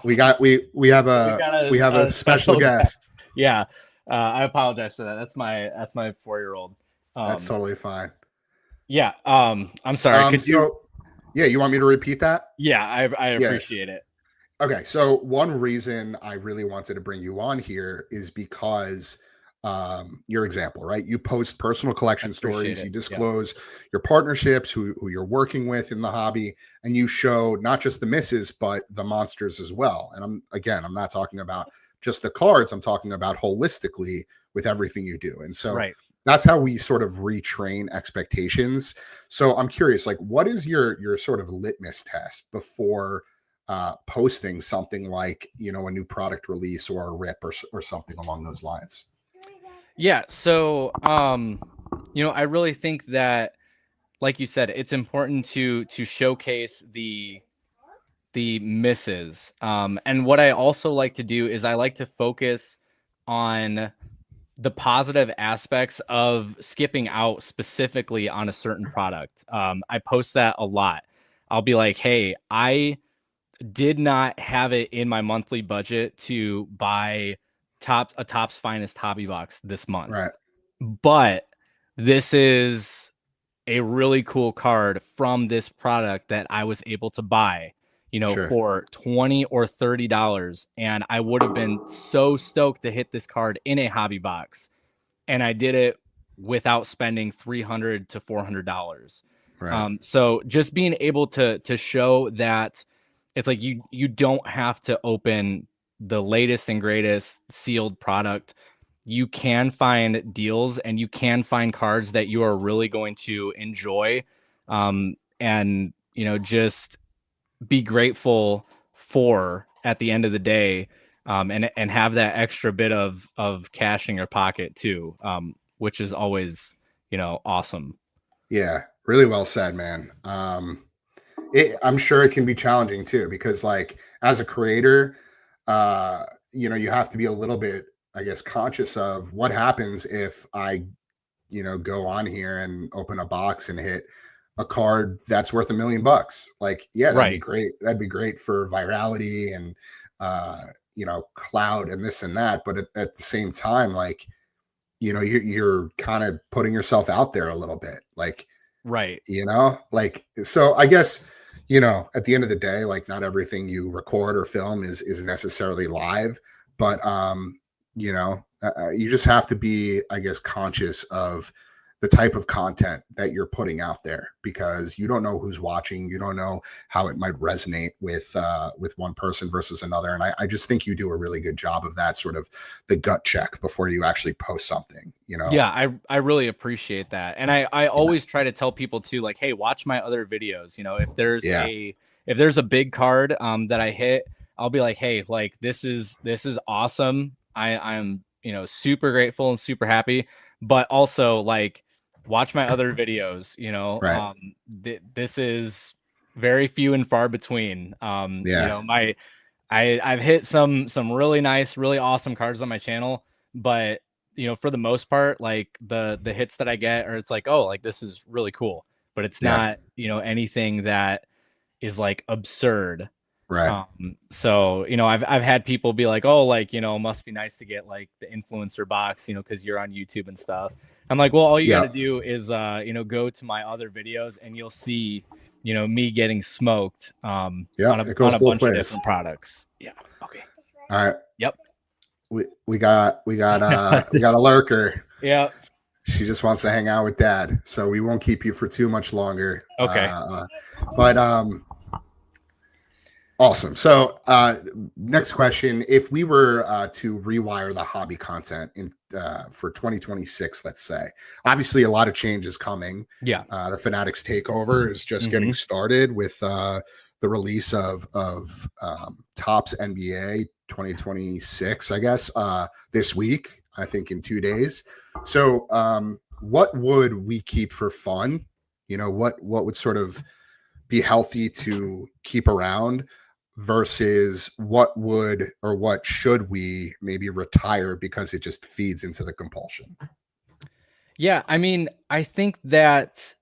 we have a special guest. Yeah. I apologize for that. That's my 4-year-old. That's totally fine. Yeah. I'm sorry. You want me to repeat that? Yeah, I appreciate it. Okay. So one reason I really wanted to bring you on here is because your example, right? You post personal collection stories, you disclose your partnerships, who you're working with in the hobby, and you show not just the misses, but the monsters as well. And I'm not talking about just the cards, I'm talking about holistically with everything you do. And so that's how we sort of retrain expectations. So I'm curious, like, what is your sort of litmus test before posting something like, a new product release or a rip or something along those lines? Yeah. So, I really think that like you said, it's important to showcase the misses. And what I also like to do is I like to focus on the positive aspects of skipping out specifically on a certain product. I post that a lot. I'll be like, hey, I did not have it in my monthly budget to buy a Topps Finest hobby box this month, Right. but this is a really cool card from this product that I was able to buy, Sure. for $20 or $30. And I would have been so stoked to hit this card in a hobby box. And I did it without spending $300 to $400. Right. So just being able to show that it's like you don't have to open the latest and greatest sealed product. You can find deals and you can find cards that you are really going to enjoy, and just be grateful for at the end of the day, and have that extra bit of cash in your pocket too, which is always awesome. Yeah. Really well said, man. I'm sure it can be challenging too, because like as a creator, you have to be a little bit, I guess, conscious of what happens if I, go on here and open a box and hit a card that's worth $1 million. Like, yeah, that'd be Right. great. That'd be great for virality and, cloud and this and that. But at the same time, like, you're kind of putting yourself out there a little bit. Like, Right. like, so I guess, at the end of the day, like not everything you record or film is necessarily live, but you just have to be, I guess, conscious of the type of content that you're putting out there, because you don't know who's watching. You don't know how it might resonate with one person versus another. And I just think you do a really good job of that, sort of the gut check before you actually post something. Yeah, I really appreciate that. And I always try to tell people too, like, hey, watch my other videos. Yeah. If there's a big card that I hit, I'll be like, hey, like this is awesome. I'm super grateful and super happy. But also like watch my other videos, Right. this is very few and far between. Yeah. I've hit some really nice, really awesome cards on my channel, but for the most part, like the hits that I get, or it's like, oh, like this is really cool, but it's Yeah. not anything that is like absurd. Right. So I've had people be like, oh, like must be nice to get like the influencer box, because you're on YouTube and stuff. I'm like, well, all you got Yeah. to do is go to my other videos and you'll see me getting smoked Yeah. on It goes a both bunch of ways. different products. Yeah. Okay. All right. Yep. We got a lurker. Yeah. She just wants to hang out with dad, so we won't keep you for too much longer. Okay. But awesome. So next question: if we were to rewire the hobby content in for 2026, let's say, obviously a lot of change is coming. Yeah. The Fanatics takeover is just getting started with the release of Topps NBA 2026, I guess, this week, I think in 2 days. So what would we keep for fun? What would sort of be healthy to keep around versus what should we maybe retire because it just feeds into the compulsion? Yeah. I mean, I think that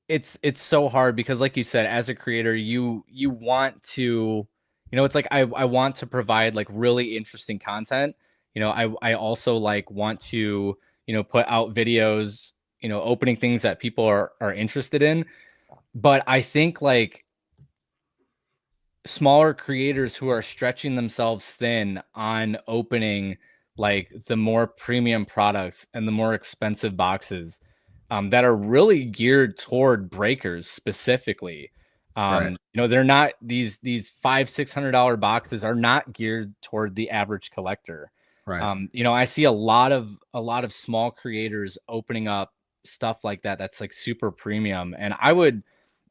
it's so hard because like you said, as a creator, you want to, it's like I want to provide like really interesting content. I also like want to, put out videos, opening things that people are interested in. But I think like smaller creators who are stretching themselves thin on opening like the more premium products and the more expensive boxes, that are really geared toward breakers specifically. Right. They're not these $500-600 boxes are not geared toward the average collector. Right. I see a lot of small creators opening up stuff like that that's like super premium, and I would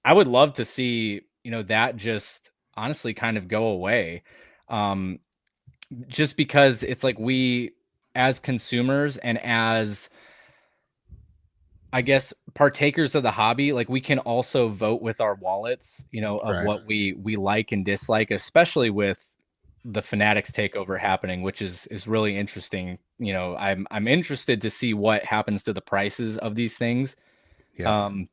love to see that just honestly kind of go away, um, just because it's like we as consumers and as I guess, partakers of the hobby, like we can also vote with our wallets, of Right. what we like and dislike, especially with the Fanatics takeover happening, which is really interesting. I'm interested to see what happens to the prices of these things. Yep. Um,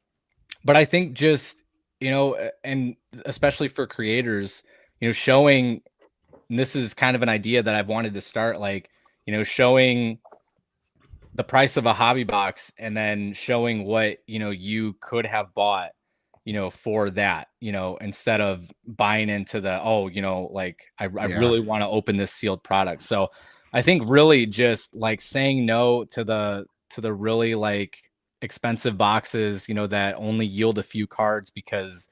but I think just, and especially for creators, showing, and this is kind of an idea that I've wanted to start, like, showing the price of a hobby box and then showing what, you could have bought, for that, instead of buying into the, oh, like I Yeah. really want to open this sealed product. So I think really just like saying no to the really like expensive boxes, that only yield a few cards because,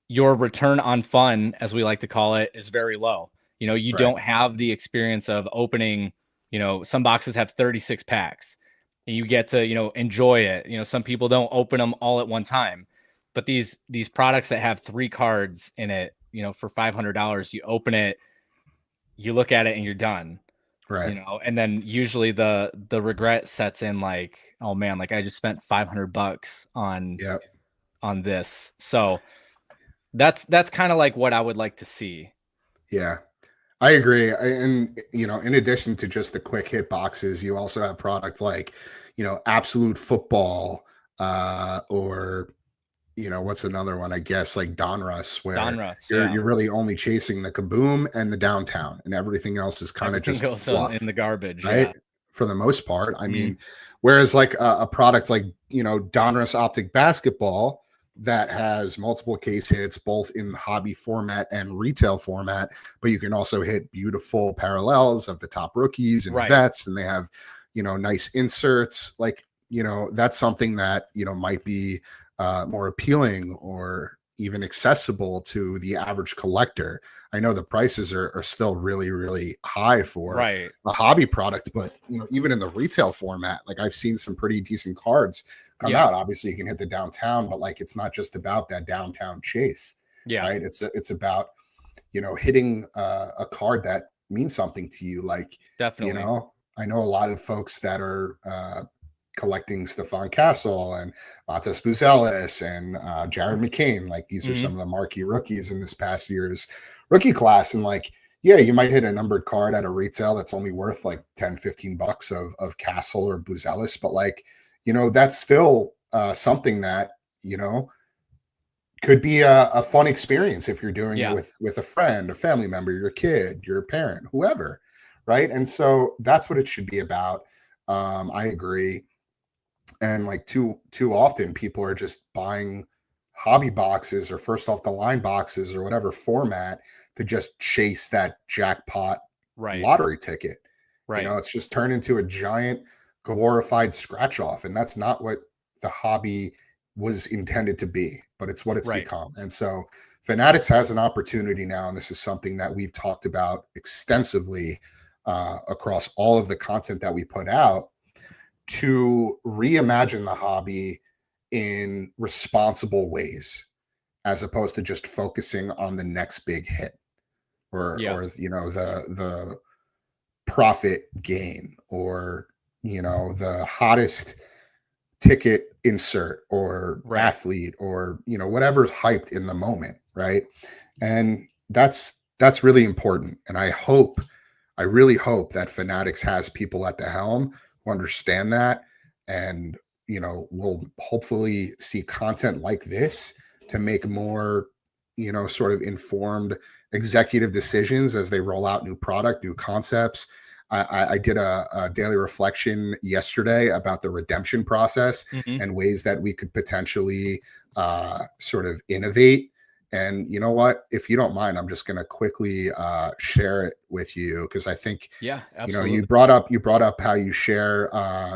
your return on fun, as we like to call it, is very low. You Right. don't have the experience of opening, some boxes have 36 packs and you get to, enjoy it. Some people don't open them all at one time, but these products that have 3 cards in it, for $500, you open it, you look at it and you're done, Right. and then usually the regret sets in like, oh man, like I just spent $500 Yep. on this. So that's kind of like what I would like to see. Yeah. I agree. And, in addition to just the quick hit boxes, you also have product like, Absolute Football, or, what's another one? I guess like Donruss, where Donruss, you're yeah. you're really only chasing the kaboom and the downtown, and everything else is kind of Everything just goes on in fluff, the garbage, right? yeah. For the most part. I Mhm. mean, whereas like a product like, Donruss Optic Basketball that has multiple case hits, both in hobby format and retail format, but you can also hit beautiful parallels of the top rookies and Right. vets, and they have, nice inserts. Like, that's something that, might be more appealing or even accessible to the average collector. I know the prices are still really, really high for Right. a hobby product, but even in the retail format, like I've seen some pretty decent cards come Yeah. out. Obviously, you can hit the downtown, but like it's not just about that downtown chase, Yeah. right? It's about hitting a card that means something to you. Like, Definitely. I know a lot of folks that are collecting Stephon Castle and Matas Buzelis and Jared McCain. Like, these are some Mhm. of the marquee rookies in this past year's rookie class. And like, yeah, you might hit a numbered card at a retail that's only worth like 10, $15 of Castle or Buzelis, but like, that's still something that, could be a fun experience if you're doing it Yeah. with a friend, a family member, your kid, your parent, whoever, right? And so that's what it should be about. I agree. And like too often, people are just buying hobby boxes or first off the line boxes or whatever format to just chase that jackpot Right. lottery ticket. Right. It's just turned into a giant glorified scratch off, and that's not what the hobby was intended to be, but it's what it's Right. become. And so Fanatics has an opportunity now, and this is something that we've talked about extensively across all of the content that we put out, to reimagine the hobby in responsible ways, as opposed to just focusing on the next big hit, Yeah. or the profit gain, or the hottest ticket insert or Right. athlete, or whatever's hyped in the moment, right? And that's really important. And I really hope that Fanatics has people at the helm who understand that, and we'll hopefully see content like this to make more sort of informed executive decisions as they roll out new product, new concepts. I did a daily reflection yesterday about the redemption process Mhm. and ways that we could potentially sort of innovate. And you know what? If you don't mind, I'm just going to quickly share it with you, because I think Yeah, you absolutely. brought up how you share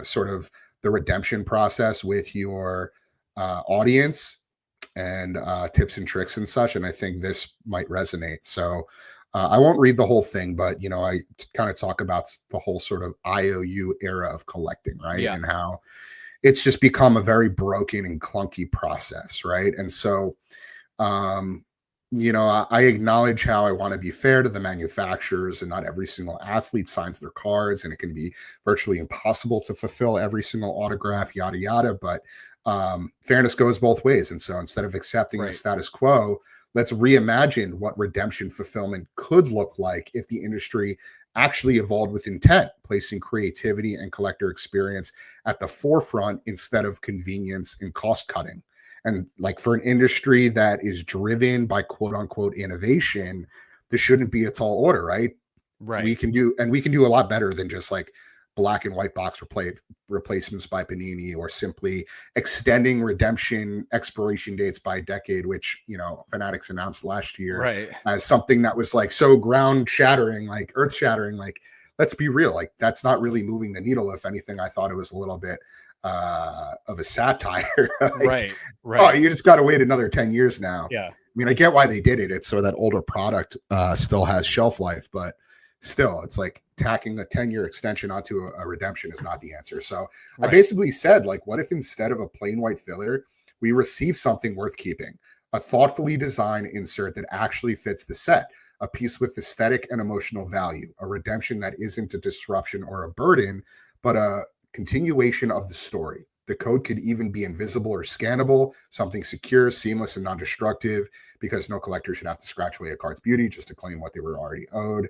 sort of the redemption process with your audience, and tips and tricks and such. And I think this might resonate. So I won't read the whole thing, but I kind of talk about the whole sort of IOU era of collecting, right? Yeah. And how it's just become a very broken and clunky process, right? And so um, I acknowledge how I want to be fair to the manufacturers, and not every single athlete signs their cards, and it can be virtually impossible to fulfill every single autograph, yada yada. But fairness goes both ways, and so instead of accepting the status quo, let's reimagine what redemption fulfillment could look like if the industry actually evolved with intent, placing creativity and collector experience at the forefront instead of convenience and cost cutting. And like, for an industry that is driven by quote unquote innovation, this shouldn't be a tall order, right? Right. We can do a lot better than just like black and white box replacements by Panini, or simply extending redemption expiration dates by a decade, which, Fanatics announced last year as something that was like so ground shattering, like earth shattering. Like, let's be real, like that's not really moving the needle. If anything, I thought it was a little bit of a satire. Like, oh, you just got to wait another 10 years now. Yeah. I mean, I get why they did it. It's so that older product still has shelf life, but still, it's like tacking a 10-year extension onto a redemption is not the answer. So I basically said, like, what if instead of a plain white filler, we receive something worth keeping, a thoughtfully designed insert that actually fits the set, a piece with aesthetic and emotional value, a redemption that isn't a disruption or a burden, but a continuation of the story. The code could even be invisible or scannable, something secure, seamless, and non-destructive, because no collector should have to scratch away a card's beauty just to claim what they were already owed.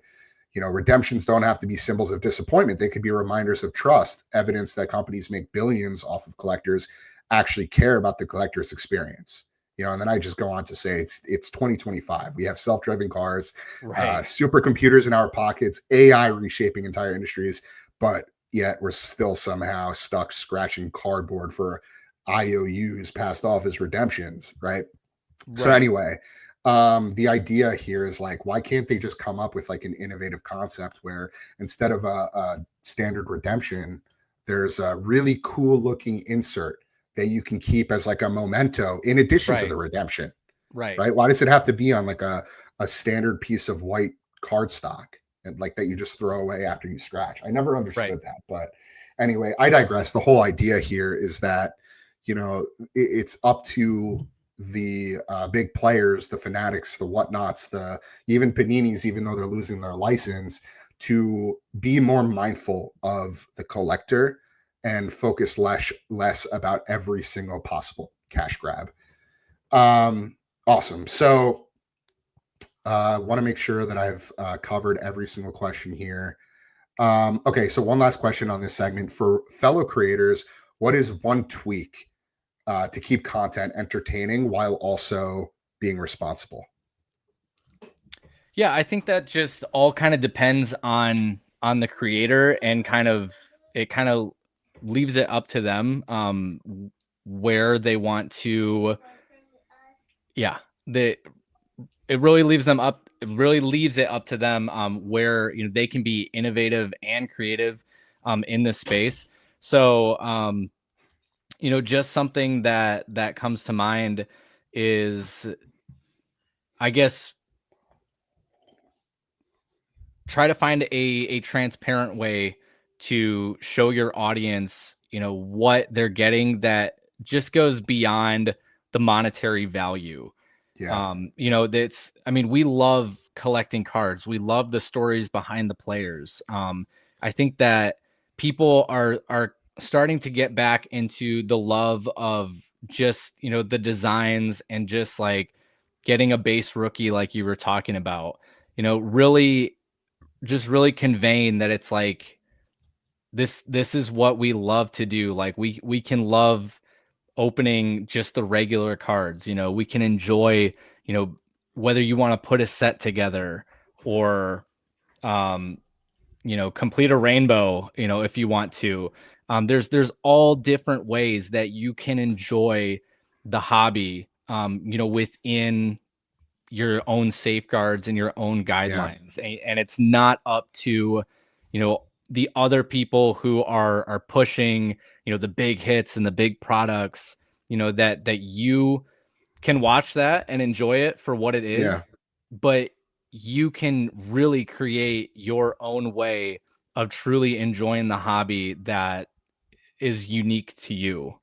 Redemptions don't have to be symbols of disappointment. They could be reminders of trust, evidence that companies make billions off of collectors actually care about the collector's experience. And then I just go on to say it's 2025. We have self-driving cars, supercomputers in our pockets, AI reshaping entire industries, but yet we're still somehow stuck scratching cardboard for IOUs passed off as redemptions, right? So anyway, the idea here is like, why can't they just come up with like an innovative concept where instead of a standard redemption, there's a really cool looking insert that you can keep as like a memento in addition to the redemption, right? Why does it have to be on like a standard piece of white cardstock, and like that you just throw away after you scratch? I never understood that. But anyway, I digress. The whole idea here is that, it's up to the big players, the Fanatics, the whatnots, the even Paninis, even though they're losing their license, to be more mindful of the collector and focus less about every single possible cash grab. Awesome. So want to make sure that I've covered every single question here. Okay, so one last question on this segment. For fellow creators, what is one tweak to keep content entertaining while also being responsible? Yeah, I think that just all kind of depends on the creator, and it kind of leaves it up to them where they want to. Yeah, it really leaves them up. It really leaves it up to them where they can be innovative and creative in this space. So just something that comes to mind is, I guess, try to find a transparent way to show your audience, what they're getting that just goes beyond the monetary value. Yeah. That's, I mean, we love collecting cards. We love the stories behind the players. I think that people are starting to get back into the love of just, the designs, and just like getting a base rookie like you were talking about, really just really conveying that it's like this is what we love to do. Like we can love opening just the regular cards. We can enjoy, whether you want to put a set together, or complete a rainbow, if you want to. There's all different ways that you can enjoy the hobby, within your own safeguards and your own guidelines. And it's not up to, the other people who are pushing, the big hits and the big products, that you can watch that and enjoy it for what it is. But you can really create your own way of truly enjoying the hobby that is unique to you.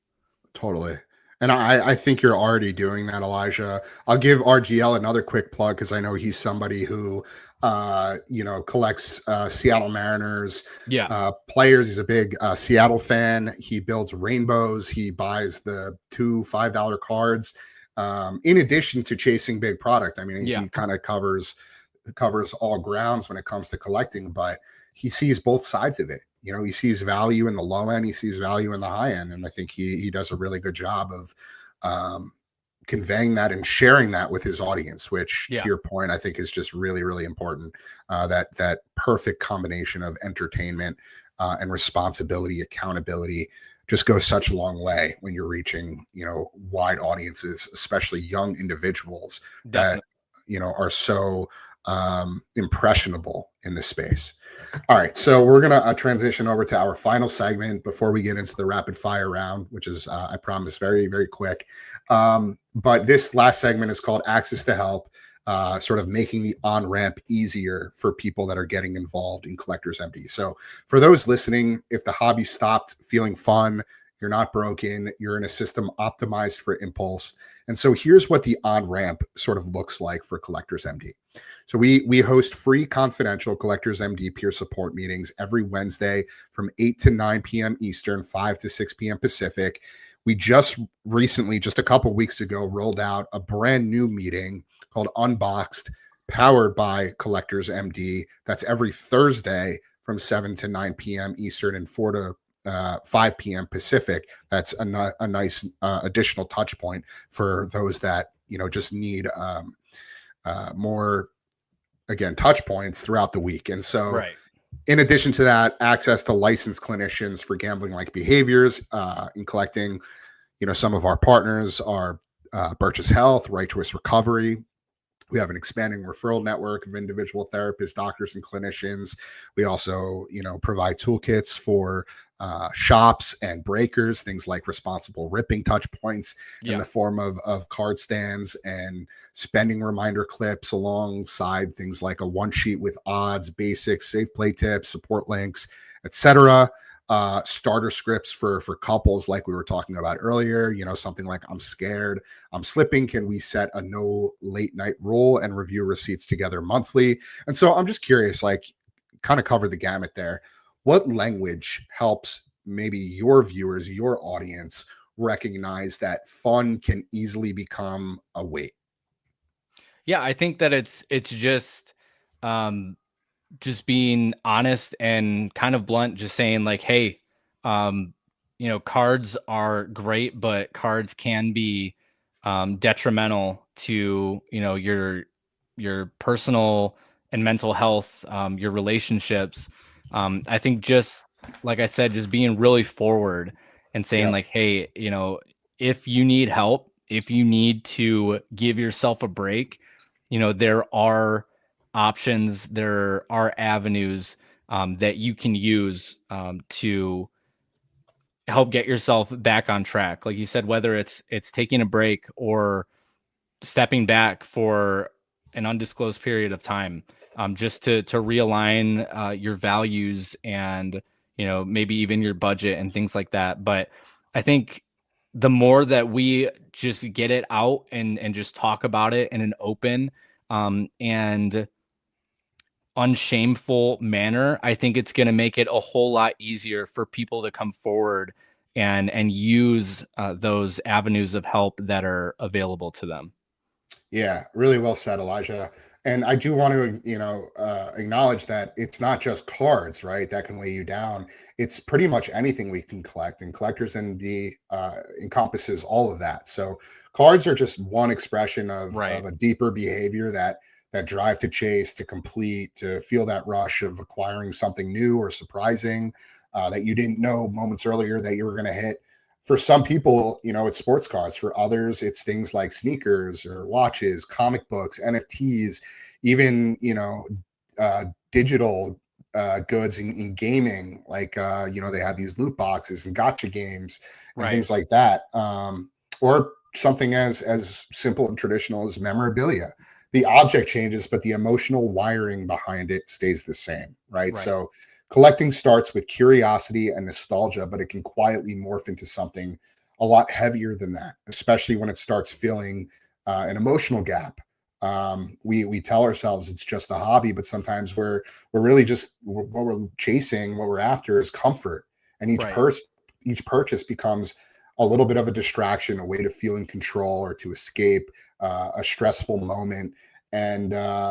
Totally. And I think you're already doing that, Elijah. I'll give RGL another quick plug because I know he's somebody who, collects Seattle Mariners Yeah. players. He's a big Seattle fan. He builds rainbows. He buys the $2 $5 cards. In addition to chasing big product, I mean, Yeah. he kind of covers all grounds when it comes to collecting, but he sees both sides of it. He sees value in the low end, he sees value in the high end, and I think he does a really good job of conveying that and sharing that with his audience, which Yeah. to your point, I think is just really, really important. That perfect combination of entertainment and responsibility, accountability just goes such a long way when you're reaching, wide audiences, especially young individuals that, Definitely. are so impressionable in this space. All right, so we're going to transition over to our final segment before we get into the rapid fire round, which is, I promise, very, very quick. But this last segment is called Access to Help, sort of making the on-ramp easier for people that are getting involved in Collectors MD. So for those listening, if the hobby stopped feeling fun, you're not broken, you're in a system optimized for impulse. And so here's what the on-ramp sort of looks like for Collectors MD. So we host free confidential Collectors MD peer support meetings every Wednesday from 8 to 9 p.m. Eastern, 5 to 6 p.m. Pacific. We just recently, just a couple weeks ago, rolled out a brand new meeting called Unboxed, powered by Collectors MD. That's every Thursday from 7 to 9 p.m. Eastern and 4 to 5 p.m. Pacific. That's a nice additional touch point for those that just need more, again, touch points throughout the week. And so, Right. in addition to that, access to licensed clinicians for gambling-like behaviors in collecting. Some of our partners are Birch's Health, Right Choice Recovery. We have an expanding referral network of individual therapists, doctors, and clinicians. We also, provide toolkits for shops and breakers, things like responsible ripping touch points in Yeah. the form of card stands and spending reminder clips alongside things like a one sheet with odds, basics, safe play tips, support links, etc. Starter scripts for couples, like we were talking about earlier. Something like, I'm scared, I'm slipping. Can we set a no late night rule and review receipts together monthly? And so I'm just curious, like, kind of cover the gamut there. What language helps maybe your viewers, your audience, recognize that fun can easily become a weight? Yeah, I think that it's um just being honest and kind of blunt, just saying like, hey, um, cards are great, but cards can be detrimental to, your personal and mental health, your relationships. I think just like I said, just being really forward and saying Yep. like, hey, if you need help, if you need to give yourself a break, there are options, there are avenues that you can use to help get yourself back on track. Like you said, whether it's taking a break or stepping back for an undisclosed period of time, just to realign your values and maybe even your budget and things like that. But I think the more that we just get it out and just talk about it in an open and unshameful manner, I think it's going to make it a whole lot easier for people to come forward and use those avenues of help that are available to them. Yeah, really well said, Elijah. And I do want to, acknowledge that it's not just cards, right, that can weigh you down. It's pretty much anything we can collect, and Collectors ND encompasses all of that. So cards are just one expression of Right. a deeper behavior, that drive to chase, to complete, to feel that rush of acquiring something new or surprising that you didn't know moments earlier that you were going to hit. For some people, it's sports cards. For others, it's things like sneakers or watches, comic books, NFTs, even, digital goods in gaming. Like, they have these loot boxes and gotcha games and Right. things like that. Or something as simple and traditional as memorabilia. The object changes, but the emotional wiring behind it stays the same, right? Right. So collecting starts with curiosity and nostalgia, but it can quietly morph into something a lot heavier than that, especially when it starts feeling an emotional gap. We tell ourselves it's just a hobby, but sometimes we're really just what we're chasing, what we're after is comfort, and Right. each purchase becomes a little bit of a distraction, a way to feel in control or to escape a stressful moment. And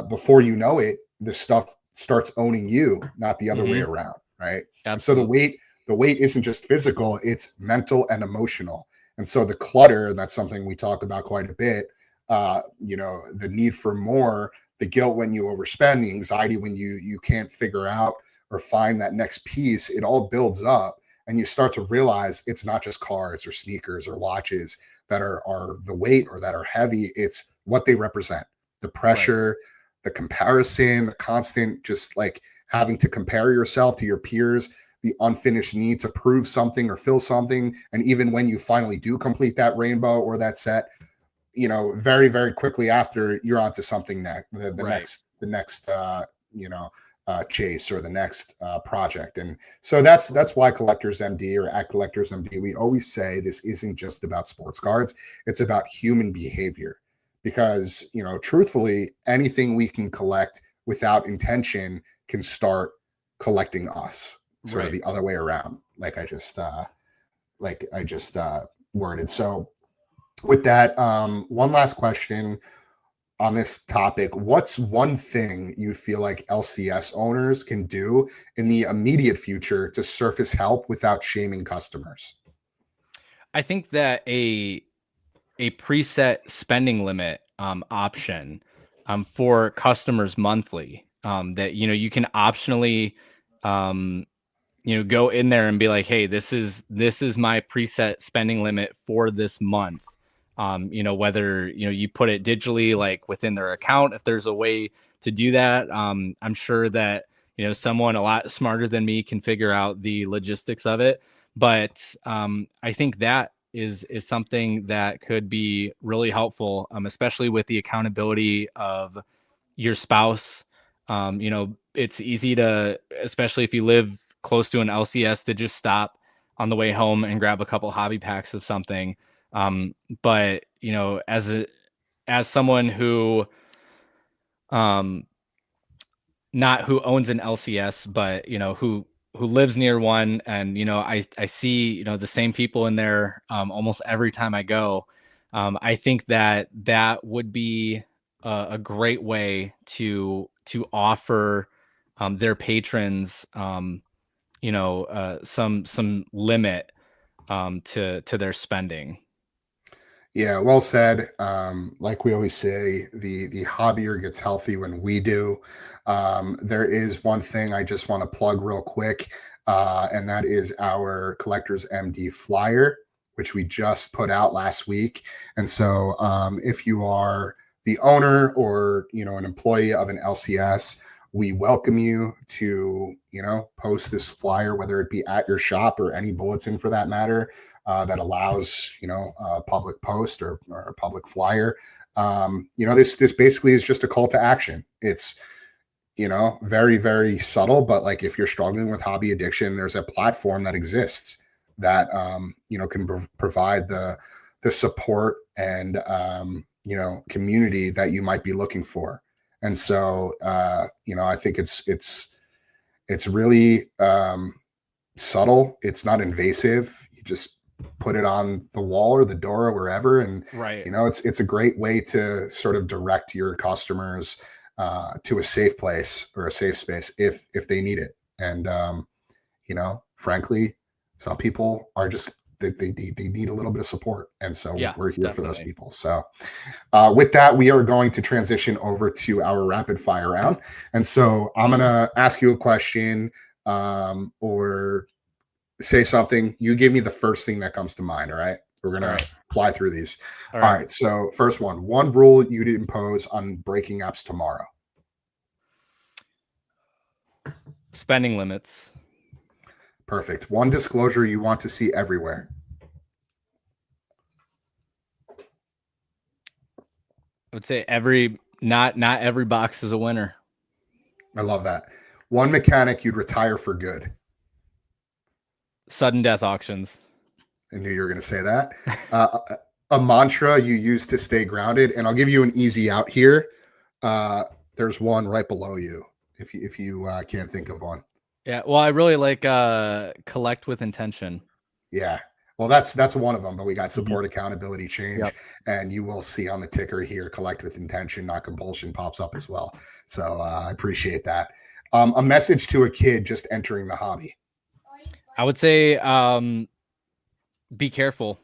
before you know it, the stuff starts owning you, not the other way Mm-hmm. around, right? And so Absolutely. the weight isn't just physical; it's mental and emotional. And so the clutter, that's something we talk about quite a bit. The need for more, the guilt when you overspend, the anxiety when you can't figure out or find that next piece, it all builds up, and you start to realize it's not just cars or sneakers or watches that are the weight or that are heavy. It's what they represent, the Right. pressure, the comparison, the constant just like having to compare yourself to your peers, the unfinished need to prove something or fill something. And even when you finally do complete that rainbow or that set, very, very quickly after, you're onto something next, Right. the next, chase or the next project. And so that's why Collectors MD, or at Collectors MD, we always say this isn't just about sports cards; it's about human behavior. Because truthfully, anything we can collect without intention can start collecting us. Sort of Right. the other way around, like I just worded. So with that, one last question on this topic. What's one thing you feel like LCS owners can do in the immediate future to surface help without shaming customers? I think that a preset spending limit option for customers monthly, that you can optionally um, go in there and be like, hey, this is my preset spending limit for this month. Whether you put it digitally, like within their account, if there's a way to do that. I'm sure that someone a lot smarter than me can figure out the logistics of it. But I think that is something that could be really helpful, especially with the accountability of your spouse. It's easy to, especially if you live close to an LCS, to just stop on the way home and grab a couple hobby packs of something. But as someone who um not who owns an LCS, but who lives near one, and I see the same people in there almost every time I go. I think that that would be a great way to offer their patrons some limit to their spending. Yeah, well said. Like we always say, the hobbyer gets healthy when we do. There is one thing I just want to plug real quick, and that is our Collectors MD flyer, which we just put out last week. And so, if you are the owner or an employee of an LCS, we welcome you to post this flyer, whether it be at your shop or any bulletin for that matter, that allows a public post or a public flyer. This basically is just a call to action. It's very, very subtle, but like if you're struggling with hobby addiction, there's a platform that exists that can provide the support and community that you might be looking for. And so I think it's really subtle. It's not invasive. You just put it on the wall or the door or wherever, and Right. it's a great way to sort of direct your customers to a safe place or a safe space if they need it. And frankly, some people are just they need a little bit of support, and so Yeah, we're here for those definitely. people. So with that, we are going to transition over to our rapid fire round. And so I'm going to ask you a question, or say something. You give me the first thing that comes to mind. All right. We're going All to right. fly through these. All All right. right. So, first one rule you'd impose on breaking apps tomorrow. Spending limits. Perfect. One disclosure you want to see everywhere. I would say not every box is a winner. I love that. One mechanic you'd retire for good. Sudden death auctions. I knew you were going to say that. A mantra you use to stay grounded, and I'll give you an easy out here. There's one right below you if you can't think of one. Yeah, well, I really like collect with intention. Yeah. Well, that's one of them, but we got support, accountability, change, Yep. and you will see on the ticker here, collect with intention, not compulsion, pops up as well. So I appreciate that. A message to a kid just entering the hobby. I would say be careful.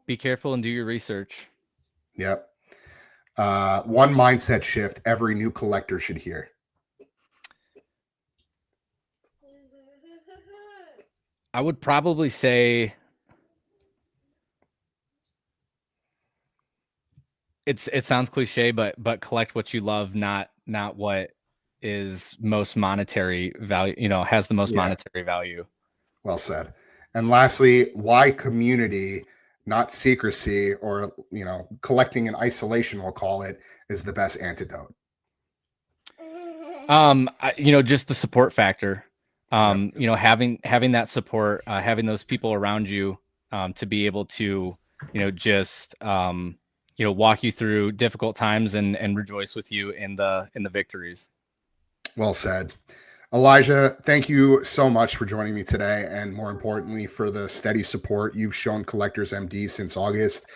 Be careful and do your research. Yep. One mindset shift every new collector should hear. I would probably say it sounds cliche, but collect what you love, not what is most monetary value, has the most monetary value. Well said. And lastly, why community, not secrecy, or collecting in isolation, we'll call it, is the best antidote. Just the support factor. Having that support, having those people around you, to be able to, just walk you through difficult times and rejoice with you in the victories. Well said. Elijah, thank you so much for joining me today, and more importantly, for the steady support you've shown Collectors MD since August.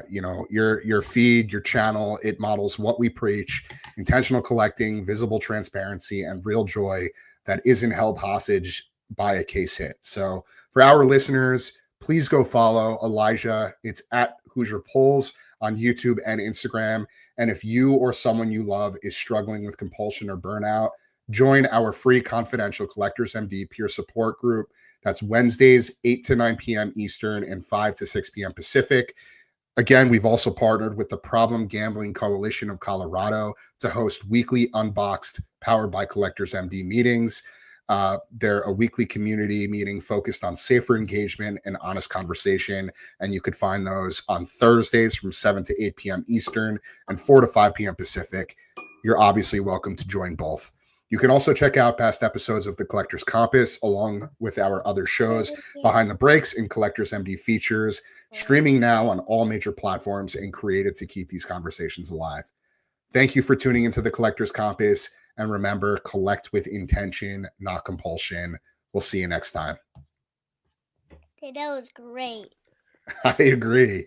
Your feed, your channel, it models what we preach: intentional collecting, visible transparency, and real joy that isn't held hostage by a case hit. So for our listeners, please go follow Elijah. It's at HoosierPulls on YouTube and Instagram. And if you or someone you love is struggling with compulsion or burnout, join our free confidential Collectors MD peer support group. That's Wednesdays, 8 to 9 p.m. Eastern and 5 to 6 p.m. Pacific. Again, we've also partnered with the Problem Gambling Coalition of Colorado to host weekly Unboxed, powered by Collectors MD meetings. They're a weekly community meeting focused on safer engagement and honest conversation. And you could find those on Thursdays from 7 to 8 p.m. Eastern and 4 to 5 p.m. Pacific. You're obviously welcome to join both. You can also check out past episodes of the Collector's Compass, along with our other shows, Behind the Breaks and Collectors MD features, streaming now on all major platforms and created to keep these conversations alive. Thank you for tuning into the Collector's Compass. And remember, collect with intention, not compulsion. We'll see you next time. Okay, that was great. I agree.